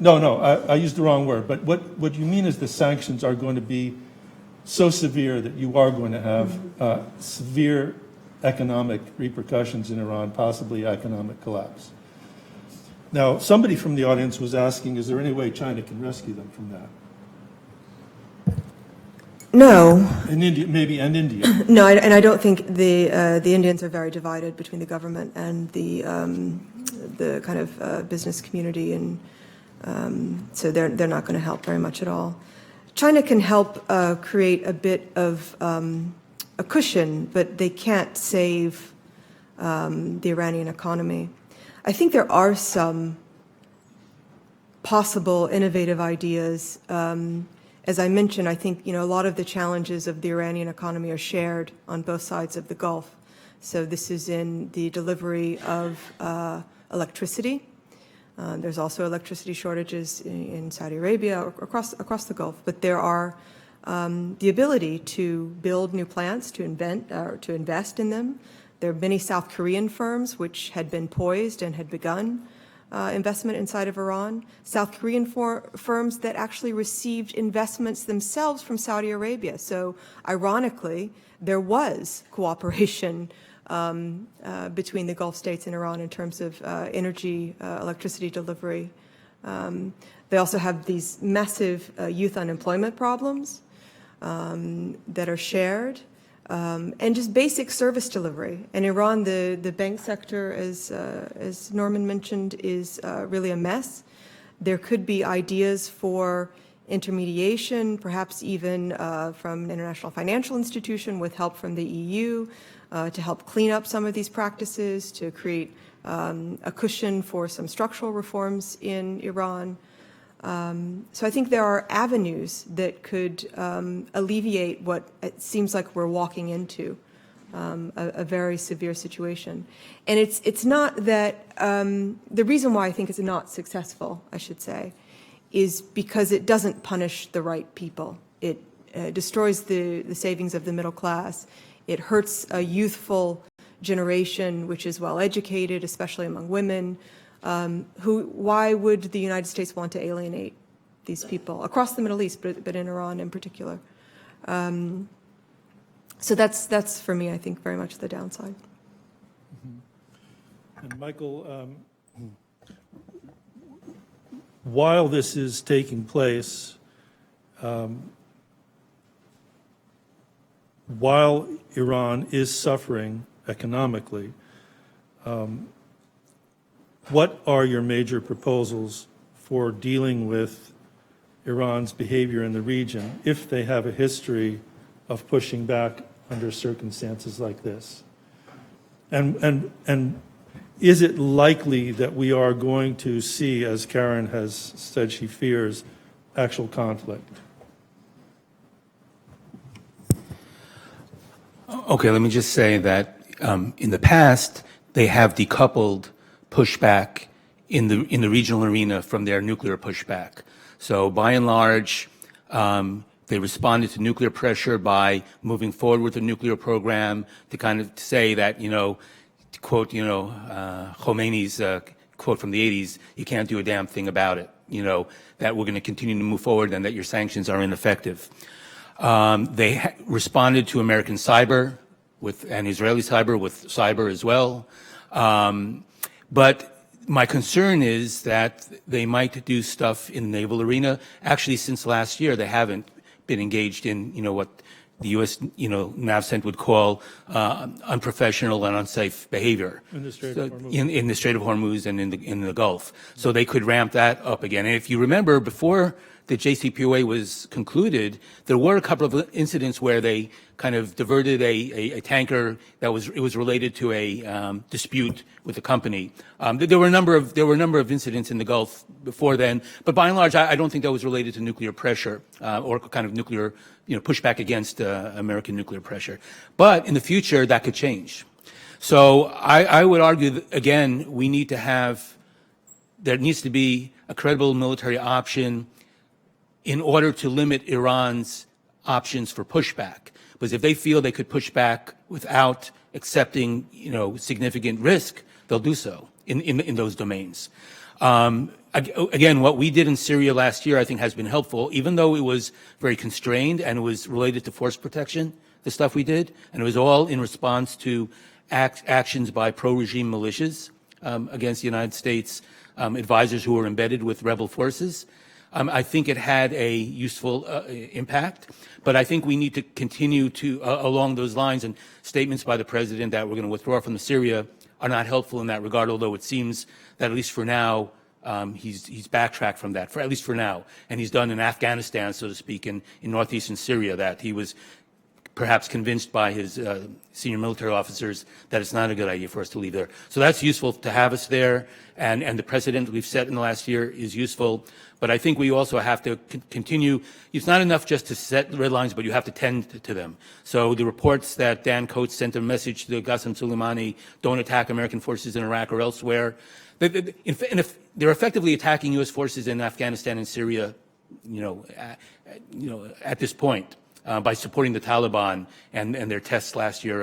no, I used the wrong word, but what you mean is the sanctions are going to be so severe that you are going to have severe economic repercussions in Iran, possibly economic collapse. Now, somebody from the audience was asking, is there any way China can rescue them from that? No. And India, maybe, and India. No, and I don't think the Indians are very divided between the government and the kind of business community, and so they're not going to help very much at all. China can help create a bit of a cushion, but they can't save the Iranian economy. I think there are some possible innovative ideas. As I mentioned, I think a lot of the challenges of the Iranian economy are shared on both sides of the Gulf. So this is in the delivery of electricity. There's also electricity shortages in Saudi Arabia, across the Gulf. But there are the ability to build new plants, to invest in them. There are many South Korean firms which had been poised and had begun investment inside of Iran. South Korean firms that actually received investments themselves from Saudi Arabia. So ironically, there was cooperation between the Gulf states and Iran in terms of energy, electricity delivery. They also have these massive youth unemployment problems that are shared. And just basic service delivery. In Iran, the bank sector, as Norman mentioned, is really a mess. There could be ideas for intermediation, perhaps even from an international financial institution with help from the EU to help clean up some of these practices, to create a cushion for some structural reforms in Iran. So I think there are avenues that could alleviate what it seems like we're walking into, a very severe situation. And it's not that, the reason why I think it's not successful, I should say, is because it doesn't punish the right people. It destroys the savings of the middle class. It hurts a youthful generation which is well educated, especially among women. Why would the United States want to alienate these people across the Middle East, but in Iran in particular? So that's for me, I think, very much the downside. And Michael, while this is taking place, while Iran is suffering economically, What are your major proposals for dealing with Iran's behavior in the region if they have a history of pushing back under circumstances like this? And is it likely that we are going to see, as Karen has said she fears, actual conflict? Okay, let me just say that in the past, they have decoupled pushback in the regional arena from their nuclear pushback. So by and large, they responded to nuclear pressure by moving forward with the nuclear program to kind of say that, to quote, Khomeini's quote from the 80s, you can't do a damn thing about it, that we're going to continue to move forward and that your sanctions are ineffective. They responded to American cyber and Israeli cyber with cyber as well. But my concern is that they might do stuff in the naval arena. Actually, since last year, they haven't been engaged in, what the U.S., NAVCENT would call unprofessional and unsafe behavior In the Strait of Hormuz. in the Strait of Hormuz and in the Gulf. So they could ramp that up again. And if you remember, before the JCPOA was concluded, there were a couple of incidents where they kind of diverted a tanker that was related to a dispute with the company. There were a number of incidents in the Gulf before then, but by and large, I don't think that was related to nuclear pressure or kind of nuclear, pushback against American nuclear pressure. But in the future, that could change. So I would argue that, again, there needs to be a credible military option in order to limit Iran's options for pushback. Because if they feel they could push back without accepting, significant risk, they'll do so in those domains. Again, what we did in Syria last year, I think, has been helpful, even though it was very constrained and it was related to force protection, the stuff we did, and it was all in response to actions by pro-regime militias against the United States advisors who were embedded with rebel forces. I think it had a useful impact, but I think we need to continue to along those lines, and statements by the president that we're going to withdraw from Syria are not helpful in that regard, although it seems that at least for now, he's backtracked from that, at least for now. And he's done in Afghanistan, so to speak, in northeastern Syria, that he was perhaps convinced by his senior military officers that it's not a good idea for us to leave there. So that's useful to have us there, and the precedent we've set in the last year is useful. But I think we also have to continue. It's not enough just to set red lines, but you have to tend to them. So the reports that Dan Coates sent a message to Qasem Soleimani, don't attack American forces in Iraq or elsewhere. And if they're effectively attacking U.S. forces in Afghanistan and Syria, at this point, by supporting the Taliban and their tests last year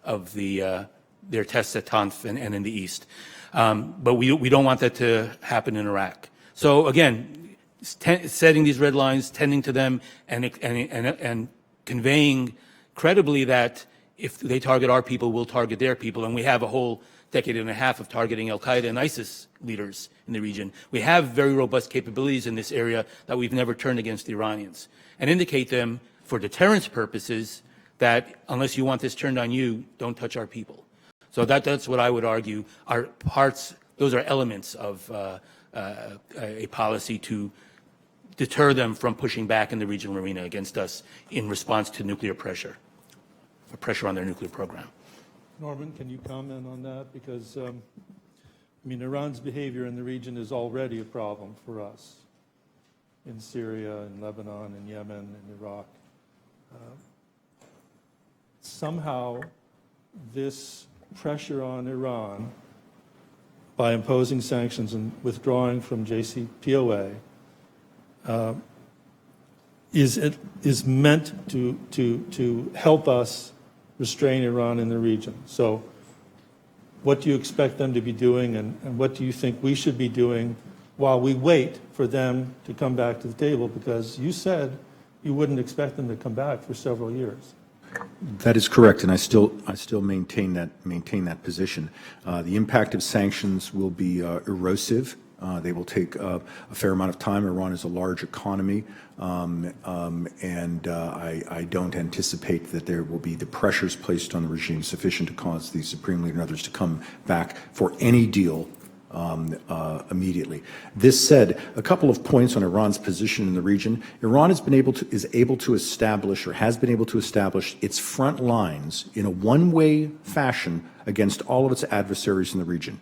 of their tests at Tanf and in the East. But we don't want that to happen in Iraq. So again, setting these red lines, tending to them, and conveying credibly that if they target our people, we'll target their people. And we have a whole decade and a half of targeting al-Qaeda and ISIS leaders in the region. We have very robust capabilities in this area that we've never turned against the Iranians. And indicate them for deterrence purposes that unless you want this turned on you, don't touch our people. So that's what I would argue are parts, those are elements of a policy to deter them from pushing back in the regional arena against us in response to nuclear pressure, or pressure on their nuclear program. Norman, can you comment on that? Because, Iran's behavior in the region is already a problem for us in Syria, in Lebanon, in Yemen, in Iraq. Somehow, this pressure on Iran by imposing sanctions and withdrawing from JCPOA is meant to help us restrain Iran in the region. So what do you expect them to be doing, and what do you think we should be doing while we wait for them to come back to the table? Because you said you wouldn't expect them to come back for several years. That is correct, and I still maintain that position. The impact of sanctions will be erosive They will take a fair amount of time. Iran is a large economy, and I don't anticipate that there will be the pressures placed on the regime sufficient to cause the Supreme Leader and others to come back for any deal immediately. This said, a couple of points on Iran's position in the region. Iran has been able to establish, or has been able to establish, its front lines in a one-way fashion against all of its adversaries in the region.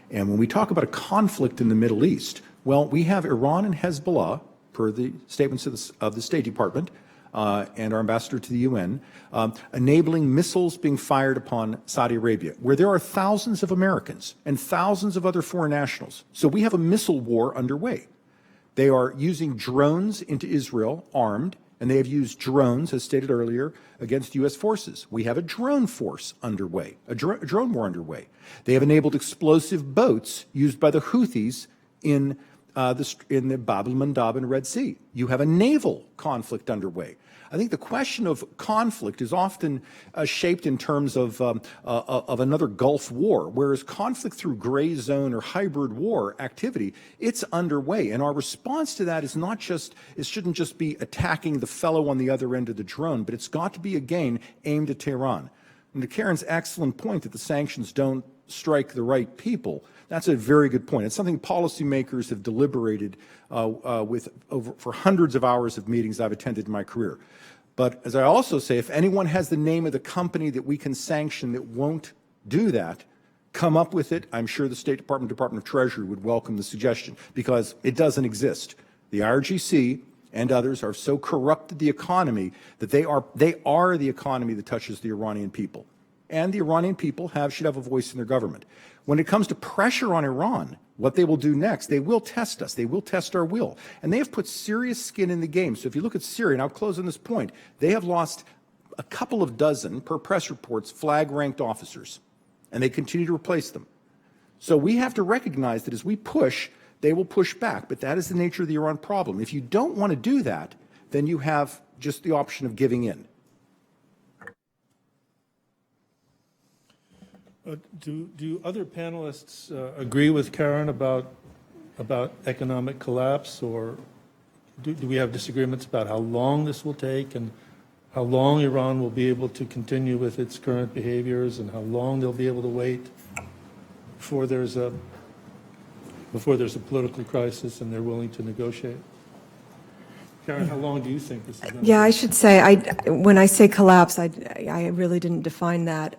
And when we talk about a conflict in the Middle East, well, we have Iran and Hezbollah, per the statements of the State Department and our ambassador to the UN, enabling missiles being fired upon Saudi Arabia, where there are thousands of Americans and thousands of other foreign nationals. So we have a missile war underway. They are using drones into Israel, armed, and they have used drones, as stated earlier, against U.S. forces. We have a drone force underway, a drone war underway. They have enabled explosive boats used by the Houthis in the Bab el-Mandab and Red Sea. You have a naval conflict underway. I think the question of conflict is often shaped in terms of another Gulf War, whereas conflict through gray zone or hybrid war activity, it's underway. And our response to that is not just, it shouldn't just be attacking the fellow on the other end of the drone, but it's got to be, again, aimed at Tehran. And to Karen's excellent point that the sanctions don't strike the right people, that's a very good point. It's something policymakers have deliberated for hundreds of hours of meetings I've attended in my career. But as I also say, if anyone has the name of the company that we can sanction that won't do that, come up with it. I'm sure the State Department, Department of Treasury would welcome the suggestion, because it doesn't exist. The IRGC and others are so corrupted the economy that they are the economy that touches the Iranian people. And the Iranian people should have a voice in their government. When it comes to pressure on Iran, what they will do next, they will test us. They will test our will. And they have put serious skin in the game. So if you look at Syria, and I'll close on this point, they have lost a couple of dozen, per press reports, flag-ranked officers. And they continue to replace them. So we have to recognize that as we push, they will push back. But that is the nature of the Iran problem. If you don't want to do that, then you have just the option of giving in. Do other panelists agree with Karen about economic collapse, or do we have disagreements about how long this will take and how long Iran will be able to continue with its current behaviors and how long they'll be able to wait before there's a political crisis and they're willing to negotiate? Karen, how long do you think this is going to Yeah, take? I should say, when I say collapse, I really didn't define that.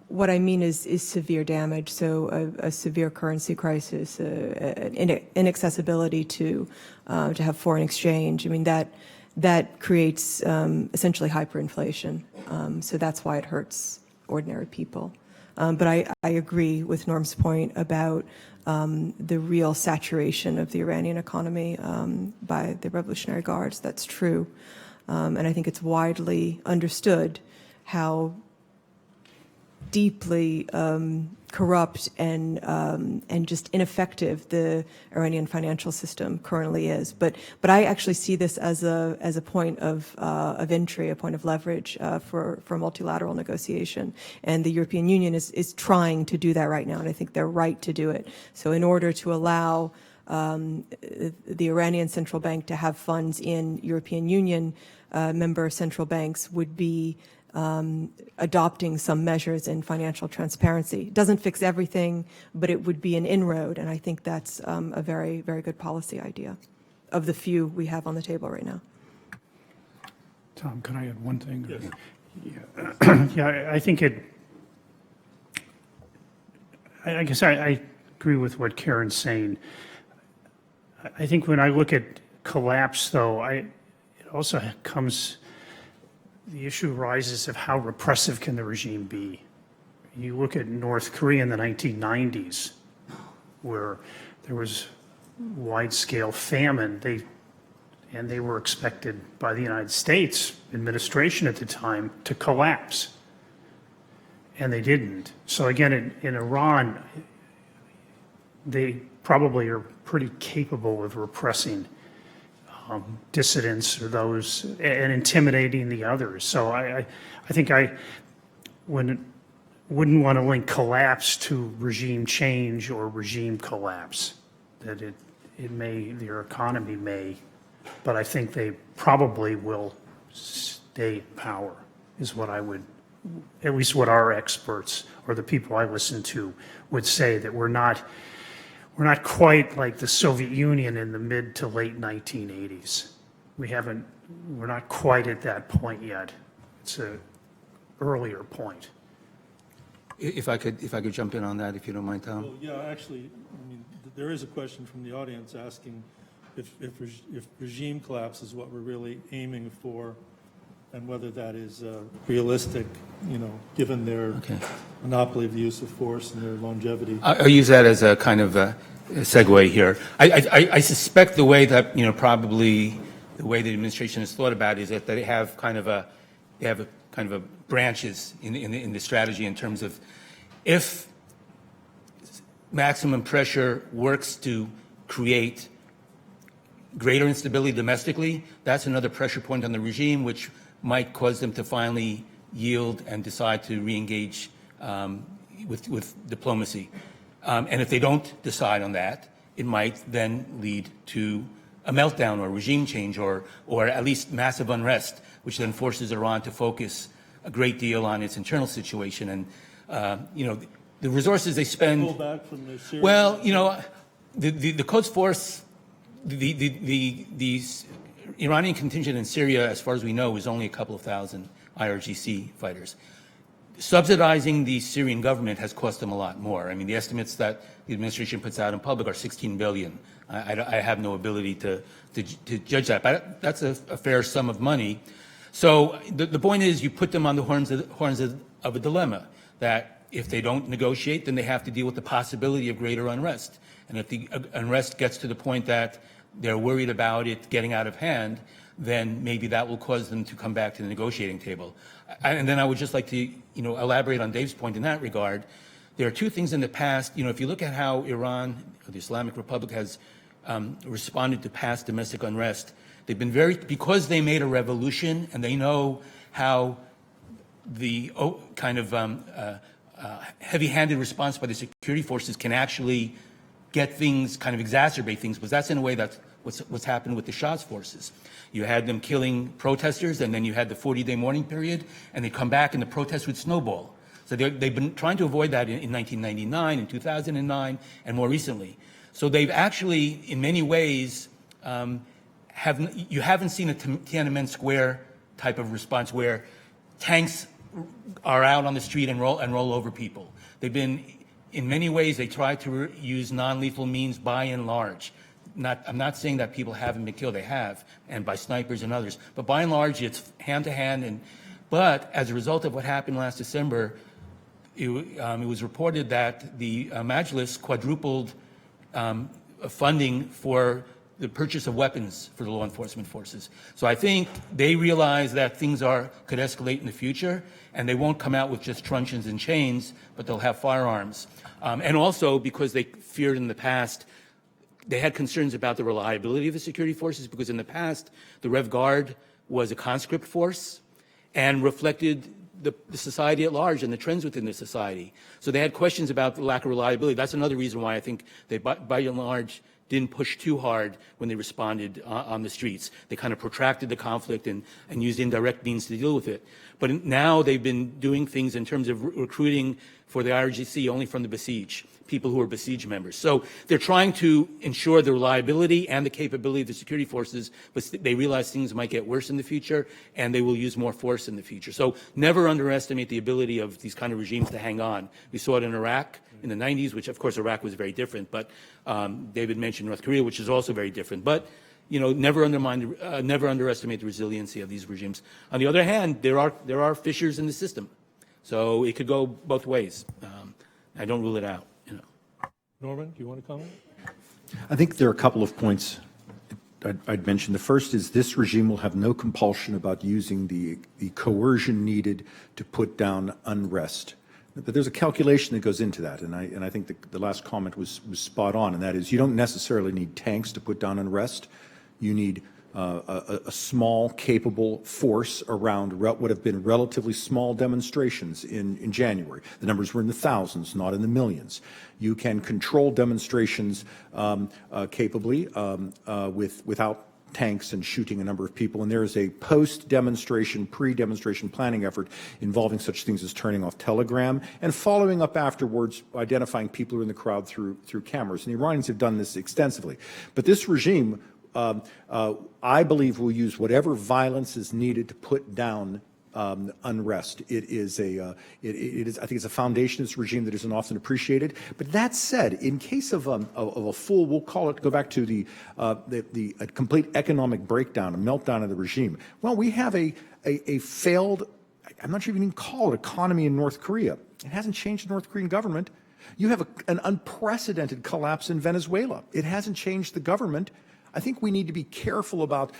What I mean is severe damage, so a severe currency crisis, inaccessibility to have foreign exchange. I mean, that creates essentially hyperinflation. So that's why it hurts ordinary people. But I agree with Norm's point about the real saturation of the Iranian economy by the Revolutionary Guards. That's true. And I think it's widely understood how deeply corrupt and just ineffective the Iranian financial system currently is. But I actually see this as a point of entry, a point of leverage for multilateral negotiation. And the European Union is trying to do that right now, and I think they're right to do it. So in order to allow the Iranian central bank to have funds in European Union member central banks would be adopting some measures in financial transparency. It doesn't fix everything, but it would be an inroad, and I think that's a very, very good policy idea of the few we have on the table right now. Tom, can I add one thing? Yes. Yeah, I think I guess I agree with what Karen's saying. I think when I look at collapse, though, it also comes, the issue arises of how repressive can the regime be. You look at North Korea in the 1990s, where there was wide-scale famine. They were expected by the United States administration at the time to collapse, and they didn't. So again, in Iran, they probably are pretty capable of repressing dissidents or those and intimidating the others. So I think I wouldn't want to link collapse to regime change or regime collapse. that their economy may, but I think they probably will stay in power, is what I would, at least what our experts or the people I listen to would say, that we're not quite like the Soviet Union in the mid to late 1980s. We're not quite at that point yet. It's an earlier point. If I could jump in on that, if you don't mind, Tom. Well, yeah, actually, I mean, there is a question from the audience asking if regime collapse is what we're really aiming for, and whether that is realistic, given their monopoly of the use of force and their longevity. I'll use that as a kind of a segue here. I suspect the way that, probably the way the administration has thought about it is that they have kind of a branches in the strategy in terms of, if maximum pressure works to create greater instability domestically, that's another pressure point on the regime, which might cause them to finally yield and decide to re-engage with diplomacy. And if they don't decide on that, it might then lead to a meltdown or regime change or at least massive unrest, which then forces Iran to focus a great deal on its internal situation. And, the resources they spend. Pull back from the Syrian. Well, the Quds Force, the Iranian contingent in Syria, as far as we know, is only a couple of thousand IRGC fighters. Subsidizing the Syrian government has cost them a lot more. I mean, the estimates that the administration puts out in public are $16 billion. I have no ability to judge that, but that's a fair sum of money. So the point is, you put them on the horns of a dilemma, that if they don't negotiate, then they have to deal with the possibility of greater unrest. And if the unrest gets to the point that they're worried about it getting out of hand, then maybe that will cause them to come back to the negotiating table. And then I would just like to, elaborate on Dave's point in that regard. There are two things in the past. If you look at how Iran, or the Islamic Republic, has responded to past domestic unrest, they've been because they made a revolution and they know how the kind of heavy-handed response by the security forces can actually get things, kind of exacerbate things, because that's in a way that's what's happened with the Shah's forces. You had them killing protesters, and then you had the 40-day mourning period, and they come back and the protests would snowball. So they've been trying to avoid that in 1999, in 2009, and more recently. So they've actually, in many ways, you haven't seen a Tiananmen Square type of response where tanks are out on the street and roll over people. They've been, in many ways, they try to use non-lethal means by and large. I'm not saying that people haven't been killed, they have, and by snipers and others, but by and large, it's hand-to-hand. But as a result of what happened last December, it was reported that the Majlis quadrupled funding for the purchase of weapons for the law enforcement forces. So I think they realize that things could escalate in the future, and they won't come out with just truncheons and chains, but they'll have firearms. And also because they feared in the past, they had concerns about the reliability of the security forces, because in the past, the Rev Guard was a conscript force and reflected the society at large and the trends within the society. So they had questions about the lack of reliability. That's another reason why I think they, by and large, didn't push too hard when they responded on the streets. They kind of protracted the conflict and used indirect means to deal with it. But now they've been doing things in terms of recruiting for the IRGC only from the besieged, people who are besieged members. So they're trying to ensure the reliability and the capability of the security forces, but they realize things might get worse in the future, and they will use more force in the future. So never underestimate the ability of these kind of regimes to hang on. We saw it in Iraq in the 90s, which of course Iraq was very different, but David mentioned North Korea, which is also very different. But never underestimate the resiliency of these regimes. On the other hand, there are fissures in the system, so it could go both ways. I don't rule it out. Norman, do you want to comment? I think there are a couple of points I'd mention. The first is this regime will have no compulsion about using the coercion needed to put down unrest. But there's a calculation that goes into that, and I think the last comment was spot on, and that is you don't necessarily need tanks to put down unrest. You need a small, capable force around what have been relatively small demonstrations in January. The numbers were in the thousands, not in the millions. You can control demonstrations capably without tanks and shooting a number of people, and there is a post-demonstration, pre-demonstration planning effort involving such things as turning off Telegram and following up afterwards, identifying people who are in the crowd through cameras. And the Iranians have done this extensively. But this regime, I believe, will use whatever violence is needed to put down unrest. It is, I think it's a foundationist regime that isn't often appreciated. But that said, in case of a full, we'll call it, go back to the complete economic breakdown, a meltdown of the regime. Well, we have a failed, I'm not sure if you can call it economy in North Korea. It hasn't changed the North Korean government. You have an unprecedented collapse in Venezuela. It hasn't changed the government. I think we need to be careful about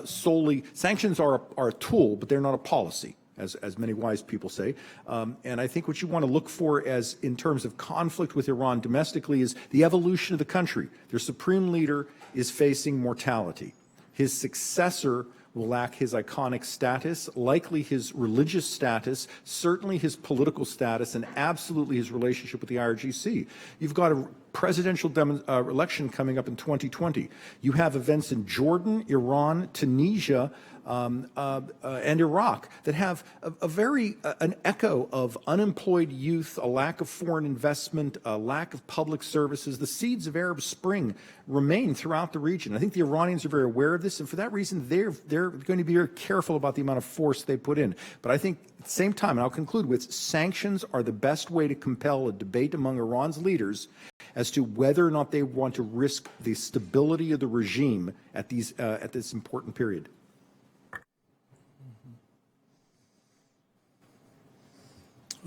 solely, sanctions are a tool, but they're not a policy, as many wise people say. And I think what you want to look for as in terms of conflict with Iran domestically is the evolution of the country. Their supreme leader is facing mortality. His successor will lack his iconic status, likely his religious status, certainly his political status, and absolutely his relationship with the IRGC. You've got a presidential election coming up in 2020. You have events in Jordan, Iran, Tunisia, and Iraq that have an echo of unemployed youth, a lack of foreign investment, a lack of public services. The seeds of Arab Spring remain throughout the region. I think the Iranians are very aware of this, and for that reason, they're going to be very careful about the amount of force they put in. But I think at the same time, and I'll conclude with, sanctions are the best way to compel a debate among Iran's leaders as to whether or not they want to risk the stability of the regime at this important period.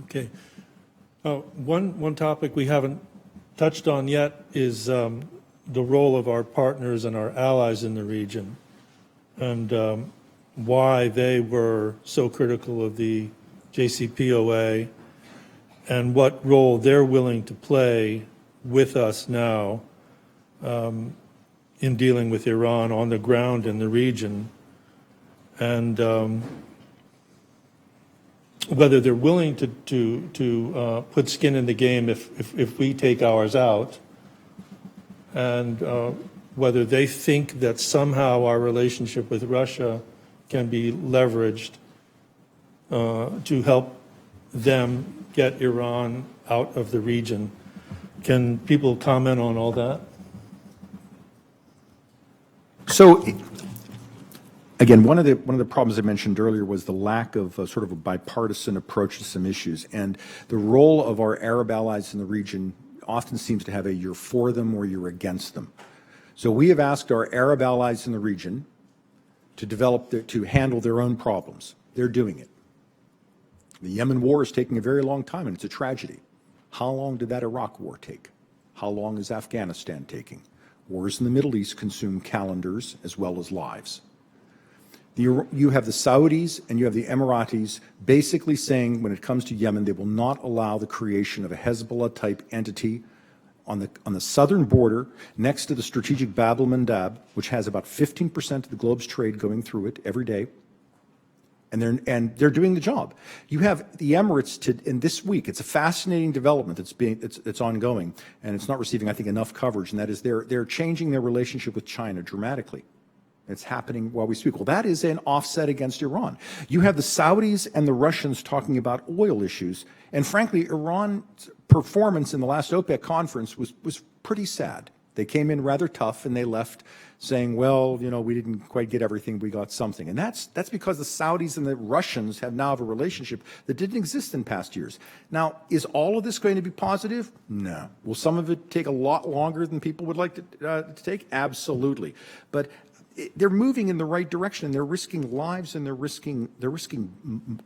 Okay. One topic we haven't touched on yet is the role of our partners and our allies in the region, and why they were so critical of the JCPOA and what role they're willing to play with us now in dealing with Iran on the ground in the region, and whether they're willing to put skin in the game if we take ours out, and whether they think that somehow our relationship with Russia can be leveraged to help them get Iran out of the region. Can people comment on all that? So, again, one of the problems I mentioned earlier was the lack of sort of a bipartisan approach to some issues, and the role of our Arab allies in the region often seems to have a you're for them or you're against them. So we have asked our Arab allies in the region to handle their own problems. They're doing it. The Yemen war is taking a very long time, and it's a tragedy. How long did that Iraq war take? How long is Afghanistan taking? Wars in the Middle East consume calendars as well as lives. You have the Saudis and you have the Emiratis basically saying, when it comes to Yemen, they will not allow the creation of a Hezbollah-type entity on the southern border next to the strategic Bab el-Mandab, which has about 15% of the globe's trade going through it every day. And they're doing the job. You have the Emirates in this week. It's a fascinating development that's ongoing, and it's not receiving, I think, enough coverage. And that is they're changing their relationship with China dramatically. It's happening while we speak. Well, that is an offset against Iran. You have the Saudis and the Russians talking about oil issues, and frankly, Iran's performance in the last OPEC conference was pretty sad. They came in rather tough, and they left saying, well, you know, we didn't quite get everything, we got something. And that's because the Saudis and the Russians now have a relationship that didn't exist in past years. Now, is all of this going to be positive? No. Will some of it take a lot longer than people would like to take? Absolutely. But they're moving in the right direction, and they're risking lives, and they're risking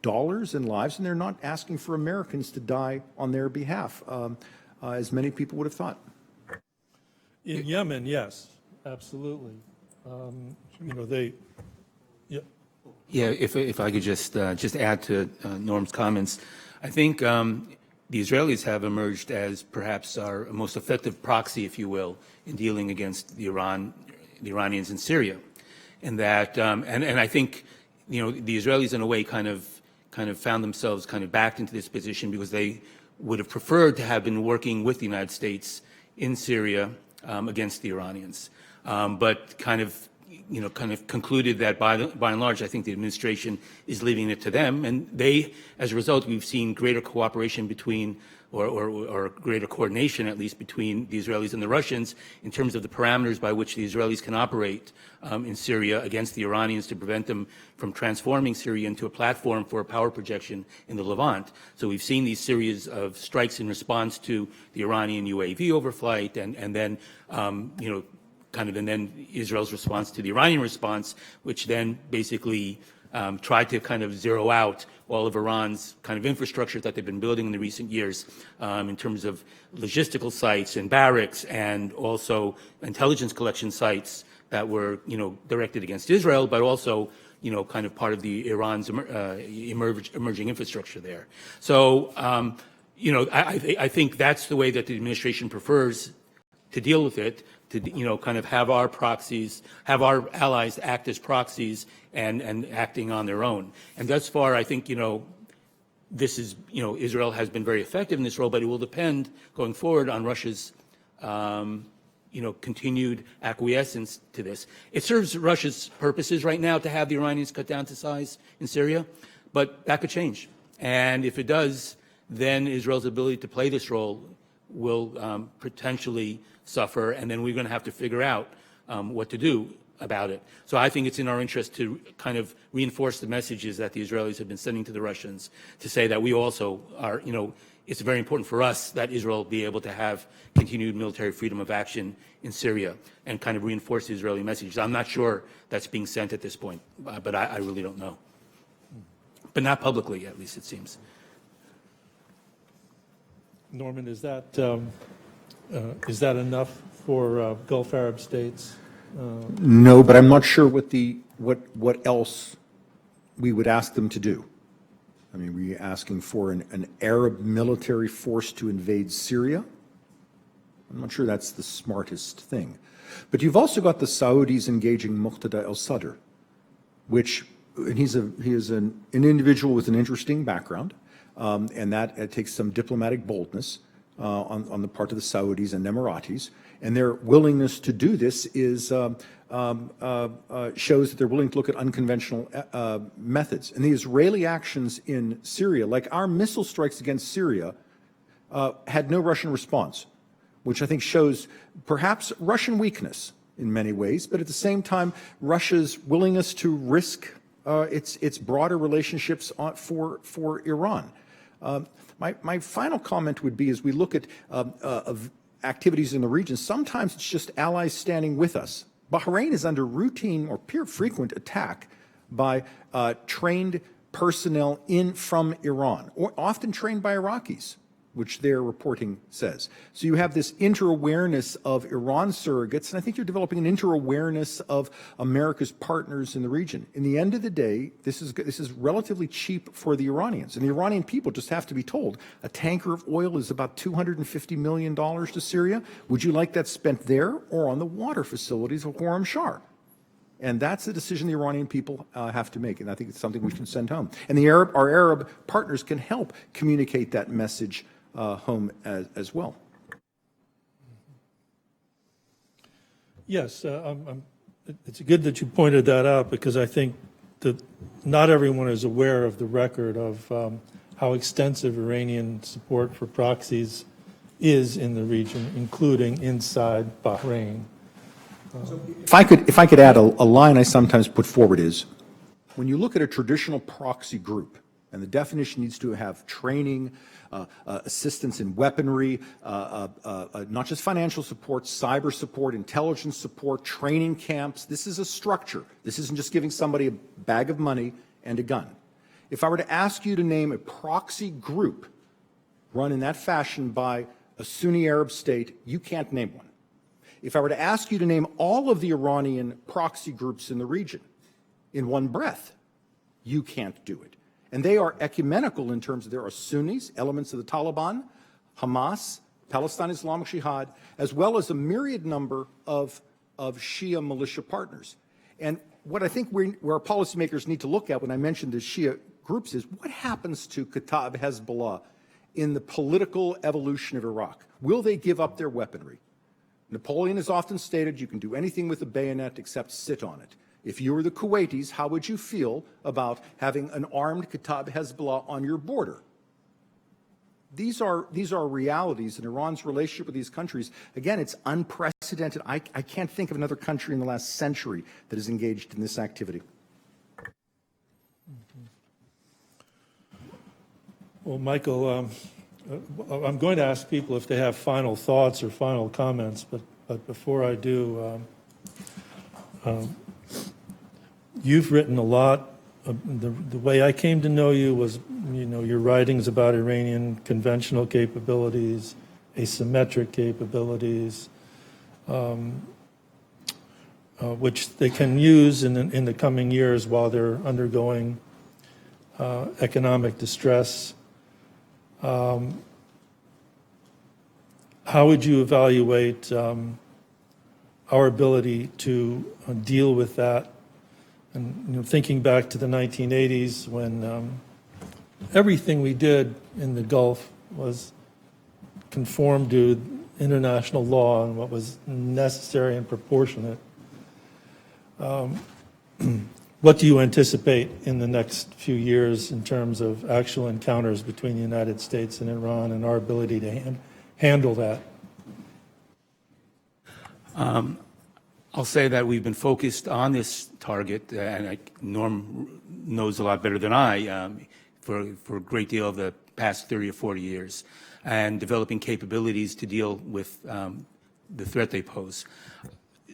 dollars and lives, and they're not asking for Americans to die on their behalf, as many people would have thought. In Yemen, yes, absolutely. You know, Yeah, if I could just add to Norm's comments, I think the Israelis have emerged as perhaps our most effective proxy, if you will, in dealing against the Iranians in Syria. and that, and I think, the Israelis in a way kind of found themselves kind of backed into this position because they would have preferred to have been working with the United States in Syria against the Iranians, but kind of concluded that by and large, I think the administration is leaving it to them, and they, as a result, we've seen greater cooperation between, or greater coordination, at least, between the Israelis and the Russians in terms of the parameters by which the Israelis can operate in Syria against the Iranians to prevent them from transforming Syria into a platform for power projection in the Levant. So we've seen these series of strikes in response to the Iranian UAV overflight, and then, and then Israel's response to the Iranian response, which then basically tried to kind of zero out all of Iran's kind of infrastructure that they've been building in the recent years in terms of logistical sites and barracks and also intelligence collection sites that were, directed against Israel, but also, kind of part of the Iran's emerging infrastructure there. So, I think that's the way that the administration prefers to deal with it, to, kind of have our proxies, have our allies act as proxies and acting on their own. And thus far, I think, this is, Israel has been very effective in this role, but it will depend going forward on Russia's, continued acquiescence to this. It serves Russia's purposes right now to have the Iranians cut down to size in Syria, but that could change. And if it does, then Israel's ability to play this role will potentially suffer, and then we're going to have to figure out what to do about it. So I think it's in our interest to kind of reinforce the messages that the Israelis have been sending to the Russians to say that we also are, it's very important for us that Israel be able to have continued military freedom of action in Syria and kind of reinforce the Israeli messages. I'm not sure that's being sent at this point, but I really don't know. But not publicly, at least it seems. Norman, is that enough for Gulf Arab states? No, but I'm not sure what else we would ask them to do. I mean, were you asking for an Arab military force to invade Syria? I'm not sure that's the smartest thing. But you've also got the Saudis engaging Muqtada al-Sadr, and he is an individual with an interesting background, and that takes some diplomatic boldness on the part of the Saudis and Emiratis. And their willingness to do this is shows that they're willing to look at unconventional methods. And the Israeli actions in Syria, like our missile strikes against Syria, had no Russian response, which I think shows perhaps Russian weakness in many ways, but at the same time, Russia's willingness to risk its broader relationships for Iran. My final comment would be, as we look at activities in the region, sometimes it's just allies standing with us. Bahrain is under routine or frequent attack by trained personnel from Iran, or often trained by Iraqis, which their reporting says. So you have this inter-awareness of Iran surrogates, and I think you're developing an inter-awareness of America's partners in the region. In the end of the day, this is relatively cheap for the Iranians, and the Iranian people just have to be told a tanker of oil is about $250 million to Syria. Would you like that spent there or on the water facilities of Khorram Shah? And that's the decision the Iranian people have to make, and I think it's something we should send home. And our Arab partners can help communicate that message home as well. Yes, it's good that you pointed that out, because I think that not everyone is aware of the record of how extensive Iranian support for proxies is in the region, including inside Bahrain. If I could add a line I sometimes put forward is, when you look at a traditional proxy group, and the definition needs to have training, assistance in weaponry, not just financial support, cyber support, intelligence support, training camps. This is a structure. This isn't just giving somebody a bag of money and a gun. If I were to ask you to name a proxy group run in that fashion by a Sunni Arab state, you can't name one. If I were to ask you to name all of the Iranian proxy groups in the region in one breath, you can't do it. And they are ecumenical in terms of there are Sunnis, elements of the Taliban, Hamas, Palestine Islamic Jihad, as well as a myriad number of Shia militia partners. And what I think where policymakers need to look at when I mentioned the Shia groups is what happens to Kataib Hezbollah in the political evolution of Iraq? Will they give up their weaponry? Napoleon has often stated you can do anything with a bayonet except sit on it. If you were the Kuwaitis, how would you feel about having an armed Kataib Hezbollah on your border? These are realities in Iran's relationship with these countries. Again, it's unprecedented. I can't think of another country in the last century that is engaged in this activity. Well, Michael, I'm going to ask people if they have final thoughts or final comments, but before I do, you've written a lot. The way I came to know you was, your writings about Iranian conventional capabilities, asymmetric capabilities, which they can use in the coming years while they're undergoing economic distress. How would you evaluate our ability to deal with that? And thinking back to the 1980s when everything we did in the Gulf was conformed to international law and what was necessary and proportionate. What do you anticipate in the next few years in terms of actual encounters between the United States and Iran and our ability to handle that? I'll say that we've been focused on this target, and Norm knows a lot better than I, for a great deal of the past 30 or 40 years, and developing capabilities to deal with the threat they pose.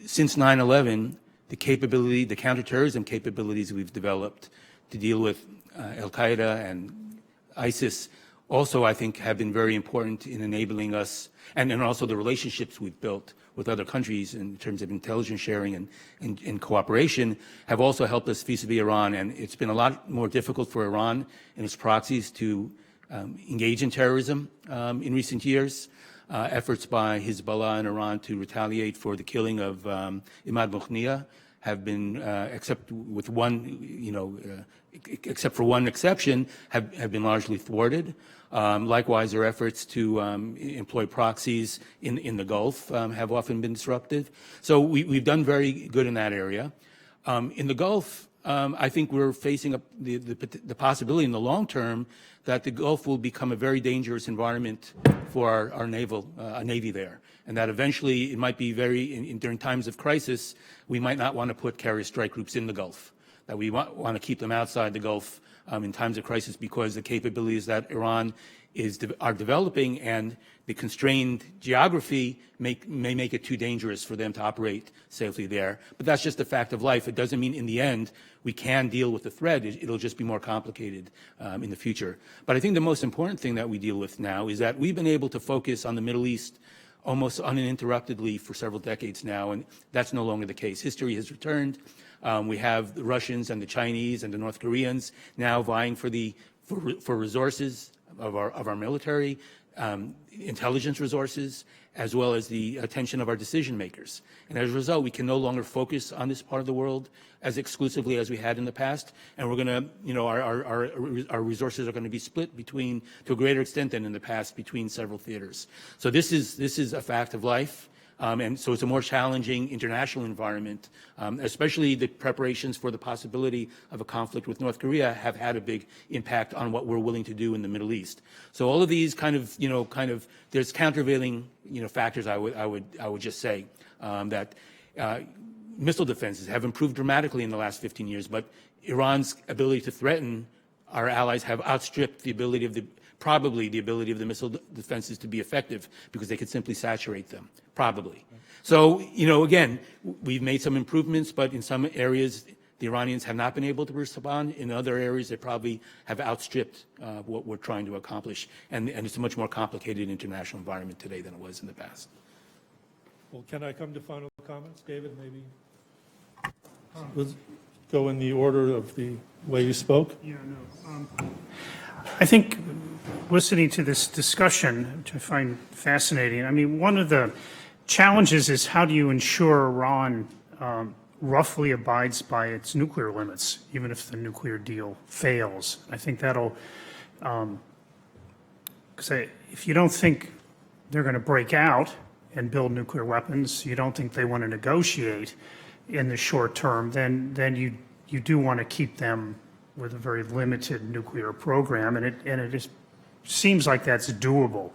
Since 9/11, the counterterrorism capabilities we've developed to deal with Al-Qaeda and ISIS also, I think, have been very important in enabling us, and also the relationships we've built with other countries in terms of intelligence sharing and cooperation have also helped us vis-a-vis Iran. And it's been a lot more difficult for Iran and its proxies to engage in terrorism in recent years. Efforts by Hezbollah in Iran to retaliate for the killing of Imad Mughniya have been, except for one exception, have been largely thwarted. Likewise, their efforts to employ proxies in the Gulf have often been disruptive. So we've done very good in that area. In the Gulf, I think we're facing the possibility in the long term that the Gulf will become a very dangerous environment for our Navy there, and that eventually it might be during times of crisis, we might not want to put carrier strike groups in the Gulf, that we want to keep them outside the Gulf in times of crisis because the capabilities that Iran are developing and the constrained geography may make it too dangerous for them to operate safely there. But that's just a fact of life. It doesn't mean in the end we can deal with the threat. It'll just be more complicated in the future. But I think the most important thing that we deal with now is that we've been able to focus on the Middle East almost uninterruptedly for several decades now, and that's no longer the case. History has returned. We have the Russians and the Chinese and the North Koreans now vying for resources of our military, intelligence resources, as well as the attention of our decision makers. And as a result, we can no longer focus on this part of the world as exclusively as we had in the past. And we're going to, our resources are going to be split to a greater extent than in the past, between several theaters. So this is a fact of life. And so it's a more challenging international environment, especially the preparations for the possibility of a conflict with North Korea have had a big impact on what we're willing to do in the Middle East. So all of these there's countervailing, factors. I would just say that missile defenses have improved dramatically in the last 15 years, but Iran's ability to threaten our allies have outstripped probably the ability of the missile defenses to be effective because they could simply saturate them, probably. So, again, we've made some improvements, but in some areas, the Iranians have not been able to respond. In other areas, they probably have outstripped what we're trying to accomplish. And it's a much more complicated international environment today than it was in the past. Well, can I come to final comments, David, maybe? Let's go in the order of the way you spoke. Yeah, no. I think listening to this discussion, which I find fascinating, one of the challenges is how do you ensure Iran roughly abides by its nuclear limits, even if the nuclear deal fails. I think that'll, because if you don't think they're going to break out and build nuclear weapons, you don't think they want to negotiate in the short term, then you do want to keep them with a very limited nuclear program, and it is, seems like that's doable.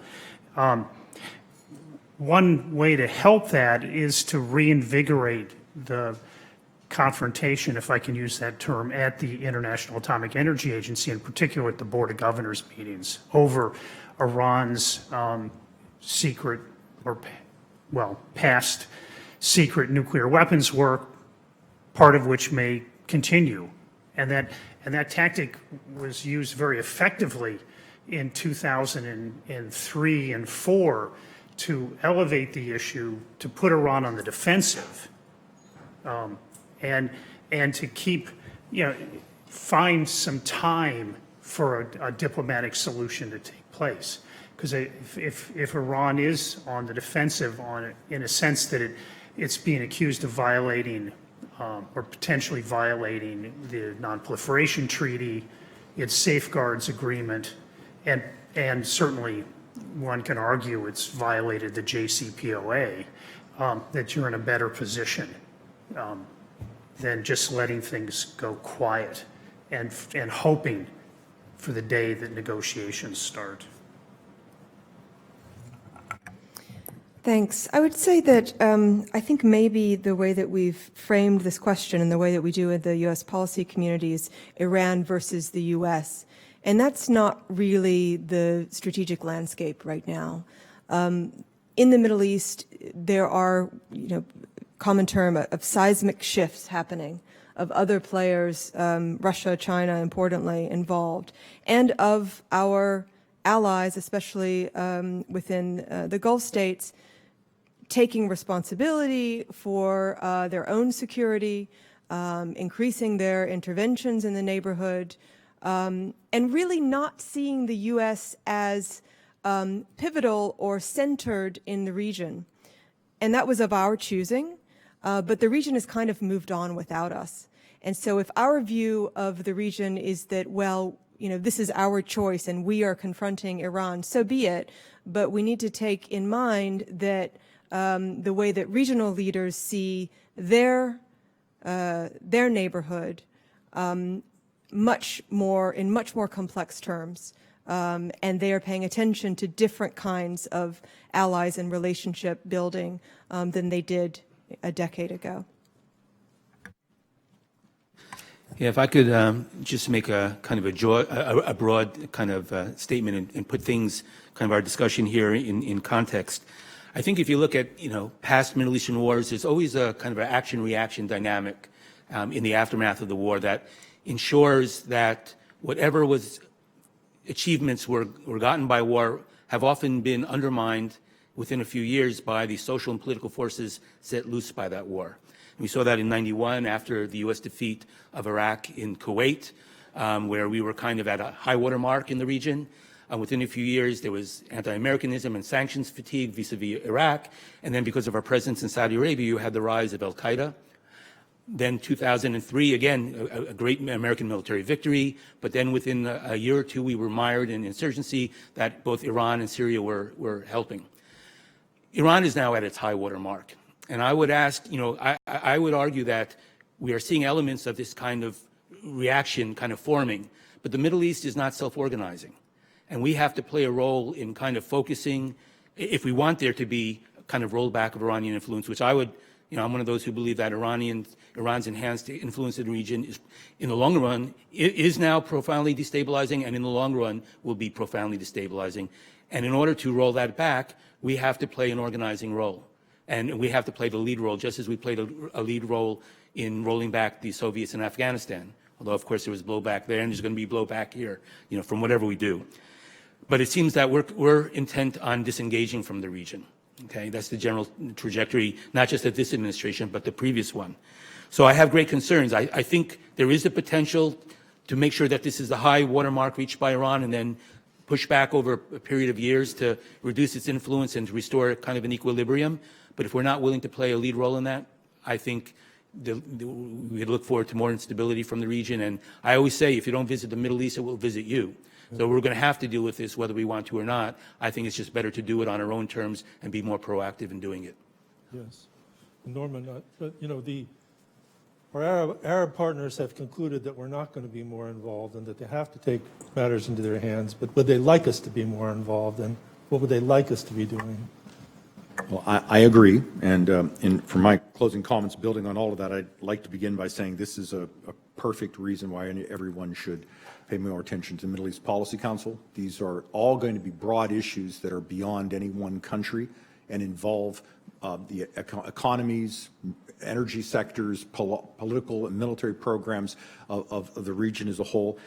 One way to help that is to reinvigorate the confrontation, if I can use that term, at the International Atomic Energy Agency, in particular at the Board of Governors meetings, over Iran's secret or, well, past secret nuclear weapons work, part of which may continue. And that tactic was used very effectively in 2003 and 4 to elevate the issue, to put Iran on the defensive, and to keep, find some time for a diplomatic solution to take place. Because if Iran is on the defensive on it, in a sense that it's being accused of violating or potentially violating the Non-Proliferation Treaty, its safeguards agreement, and certainly one can argue it's violated the JCPOA, that you're in a better position than just letting things go quiet and hoping for the day that negotiations start. Thanks. I would say that I think maybe the way that we've framed this question and the way that we do in the U.S. policy community is Iran versus the U.S., and that's not really the strategic landscape right now. In the Middle East, there are, common term of seismic shifts happening, of other players, Russia, China, importantly, involved, and of our allies, especially within the Gulf states, taking responsibility for their own security, increasing their interventions in the neighborhood, and really not seeing the U.S. as pivotal or centered in the region. And that was of our choosing, but the region has kind of moved on without us. And so if our view of the region is that, well, this is our choice and we are confronting Iran, so be it, but we need to take in mind that the way that regional leaders see their neighborhood in much more complex terms, and they are paying attention to different kinds of allies and relationship building than they did a decade ago. Yeah, if I could just make a kind of a broad kind of statement and put things, kind of our discussion here in context. I think if you look at, past Middle Eastern wars, there's always a kind of an action-reaction dynamic in the aftermath of the war that ensures that whatever achievements were gotten by war have often been undermined within a few years by the social and political forces set loose by that war. We saw that in '91 after the U.S. defeat of Iraq in Kuwait, where we were kind of at a high water mark in the region. Within a few years, there was anti-Americanism and sanctions fatigue vis-a-vis Iraq. And then because of our presence in Saudi Arabia, you had the rise of al-Qaeda. Then 2003, again, a great American military victory. But then within a year or two, we were mired in insurgency that both Iran and Syria were helping. Iran is now at its high water mark. And I would ask, I would argue that we are seeing elements of this kind of reaction kind of forming, but the Middle East is not self-organizing. And we have to play a role in kind of focusing, if we want there to be kind of rollback of Iranian influence, which I would, I'm one of those who believe that Iran's enhanced influence in the region is, in the long run, is now profoundly destabilizing, and in the long run will be profoundly destabilizing. And in order to roll that back, we have to play an organizing role. And we have to play the lead role, just as we played a lead role in rolling back the Soviets in Afghanistan. Although, of course, there was blowback there, and there's going to be blowback here, from whatever we do. But it seems that we're intent on disengaging from the region. Okay, that's the general trajectory, not just of this administration, but the previous one. So I have great concerns. I think there is the potential to make sure that this is the high watermark reached by Iran, and then push back over a period of years to reduce its influence and to restore kind of an equilibrium. But if we're not willing to play a lead role in that, I think we look forward to more instability from the region. And I always say, if you don't visit the Middle East, it will visit you. So we're going to have to deal with this whether we want to or not. I think it's just better to do it on our own terms and be more proactive in doing it. Yes. Norman, but you know, our Arab partners have concluded that we're not going to be more involved and that they have to take matters into their hands. But would they like us to be more involved, and what would they like us to be doing? Well, I agree, and for my closing comments, building on all of that, I'd like to begin by saying this is a perfect reason why everyone should pay more attention to the Middle East Policy Council. These are all going to be broad issues that are beyond any one country and involve the economies, energy sectors, political and military programs of the region as a whole.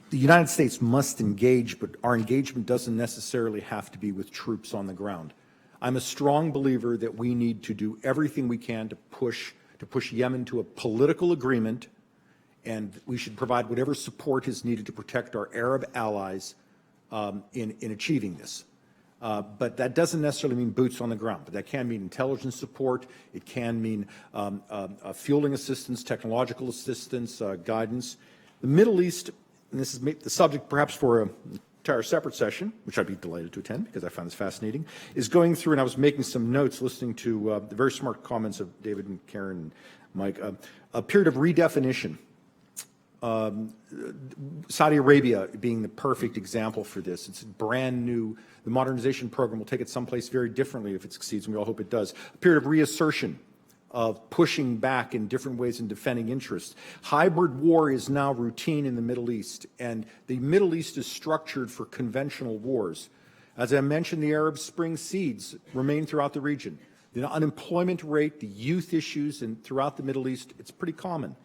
The United States must engage, but our engagement doesn't necessarily have to be with troops on the ground. I'm a strong believer that we need to do everything we can to push Yemen to a political agreement, and we should provide whatever support is needed to protect our Arab allies in achieving this. But that doesn't necessarily mean boots on the ground, but that can mean intelligence support. It can mean fueling assistance, technological assistance, guidance. The Middle East, and this is the subject perhaps for an entire separate session, which I'd be delighted to attend because I found this fascinating, is going through, and I was making some notes listening to the very smart comments of David and Karen and Mike, a period of redefinition. Saudi Arabia being the perfect example for this. It's brand new. The modernization program will take it someplace very differently if it succeeds, and we all hope it does. A period of reassertion, of pushing back in different ways and defending interests. Hybrid war is now routine in the Middle East, and the Middle East is structured for conventional wars. As I mentioned, the Arab Spring seeds remain throughout the region. The unemployment rate, the youth issues, and throughout the Middle East, it's pretty common.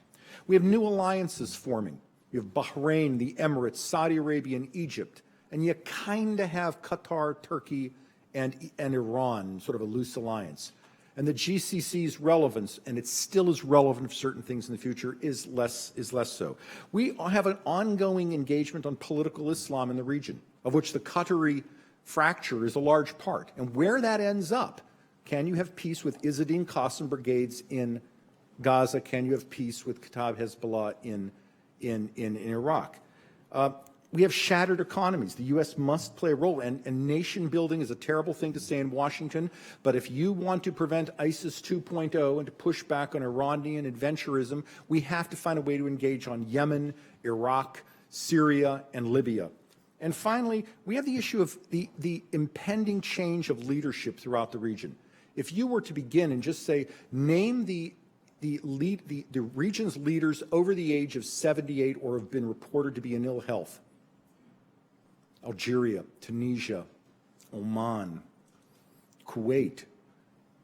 We have new alliances forming. You have Bahrain, the Emirates, Saudi Arabia, and Egypt. And you kind of have Qatar, Turkey, and Iran, sort of a loose alliance. And the GCC's relevance, and it still is relevant for certain things in the future, is less so. We have an ongoing engagement on political Islam in the region, of which the Qatari fracture is a large part. And where that ends up, can you have peace with Izzuddin Qasim brigades in Gaza? Can you have peace with Kataib Hezbollah in Iraq? We have shattered economies. The U.S. must play a role, and nation building is a terrible thing to say in Washington, but if you want to prevent ISIS 2.0 and to push back on Iranian adventurism, we have to find a way to engage on Yemen, Iraq, Syria, and Libya. And finally, we have the issue of the impending change of leadership throughout the region. If you were to begin and just say, name the region's leaders over the age of 78 or have been reported to be in ill health, Algeria, Tunisia, Oman, Kuwait,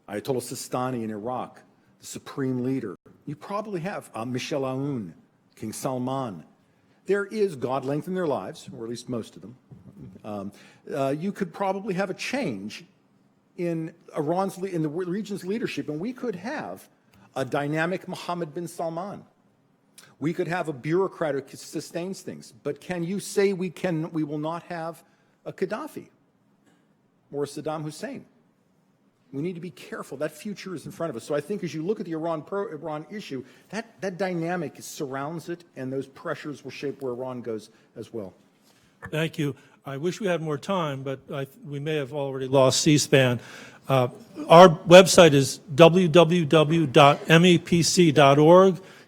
Ayatollah Sistani in Iraq, the supreme leader. You probably have Michel Aoun, King Salman. There is, God lengthen their lives, or at least most of them. You could probably have a change in the region's leadership, and we could have a dynamic Mohammed bin Salman. We could have a bureaucrat who sustains things, but can you say we will not have a Gaddafi or a Saddam Hussein? We need to be careful. That future is in front of us. So I think as you look at the Iran issue, that dynamic surrounds it, and those pressures will shape where Iran goes as well. Thank you. I wish we had more time, but we may have already lost C-SPAN. Our website is www.mepc.org.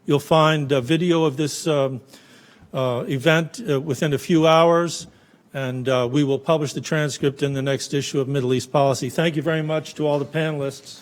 You'll find a video of this event within a few hours, and we will publish the transcript in the next issue of Middle East Policy. Thank you very much to all the panelists.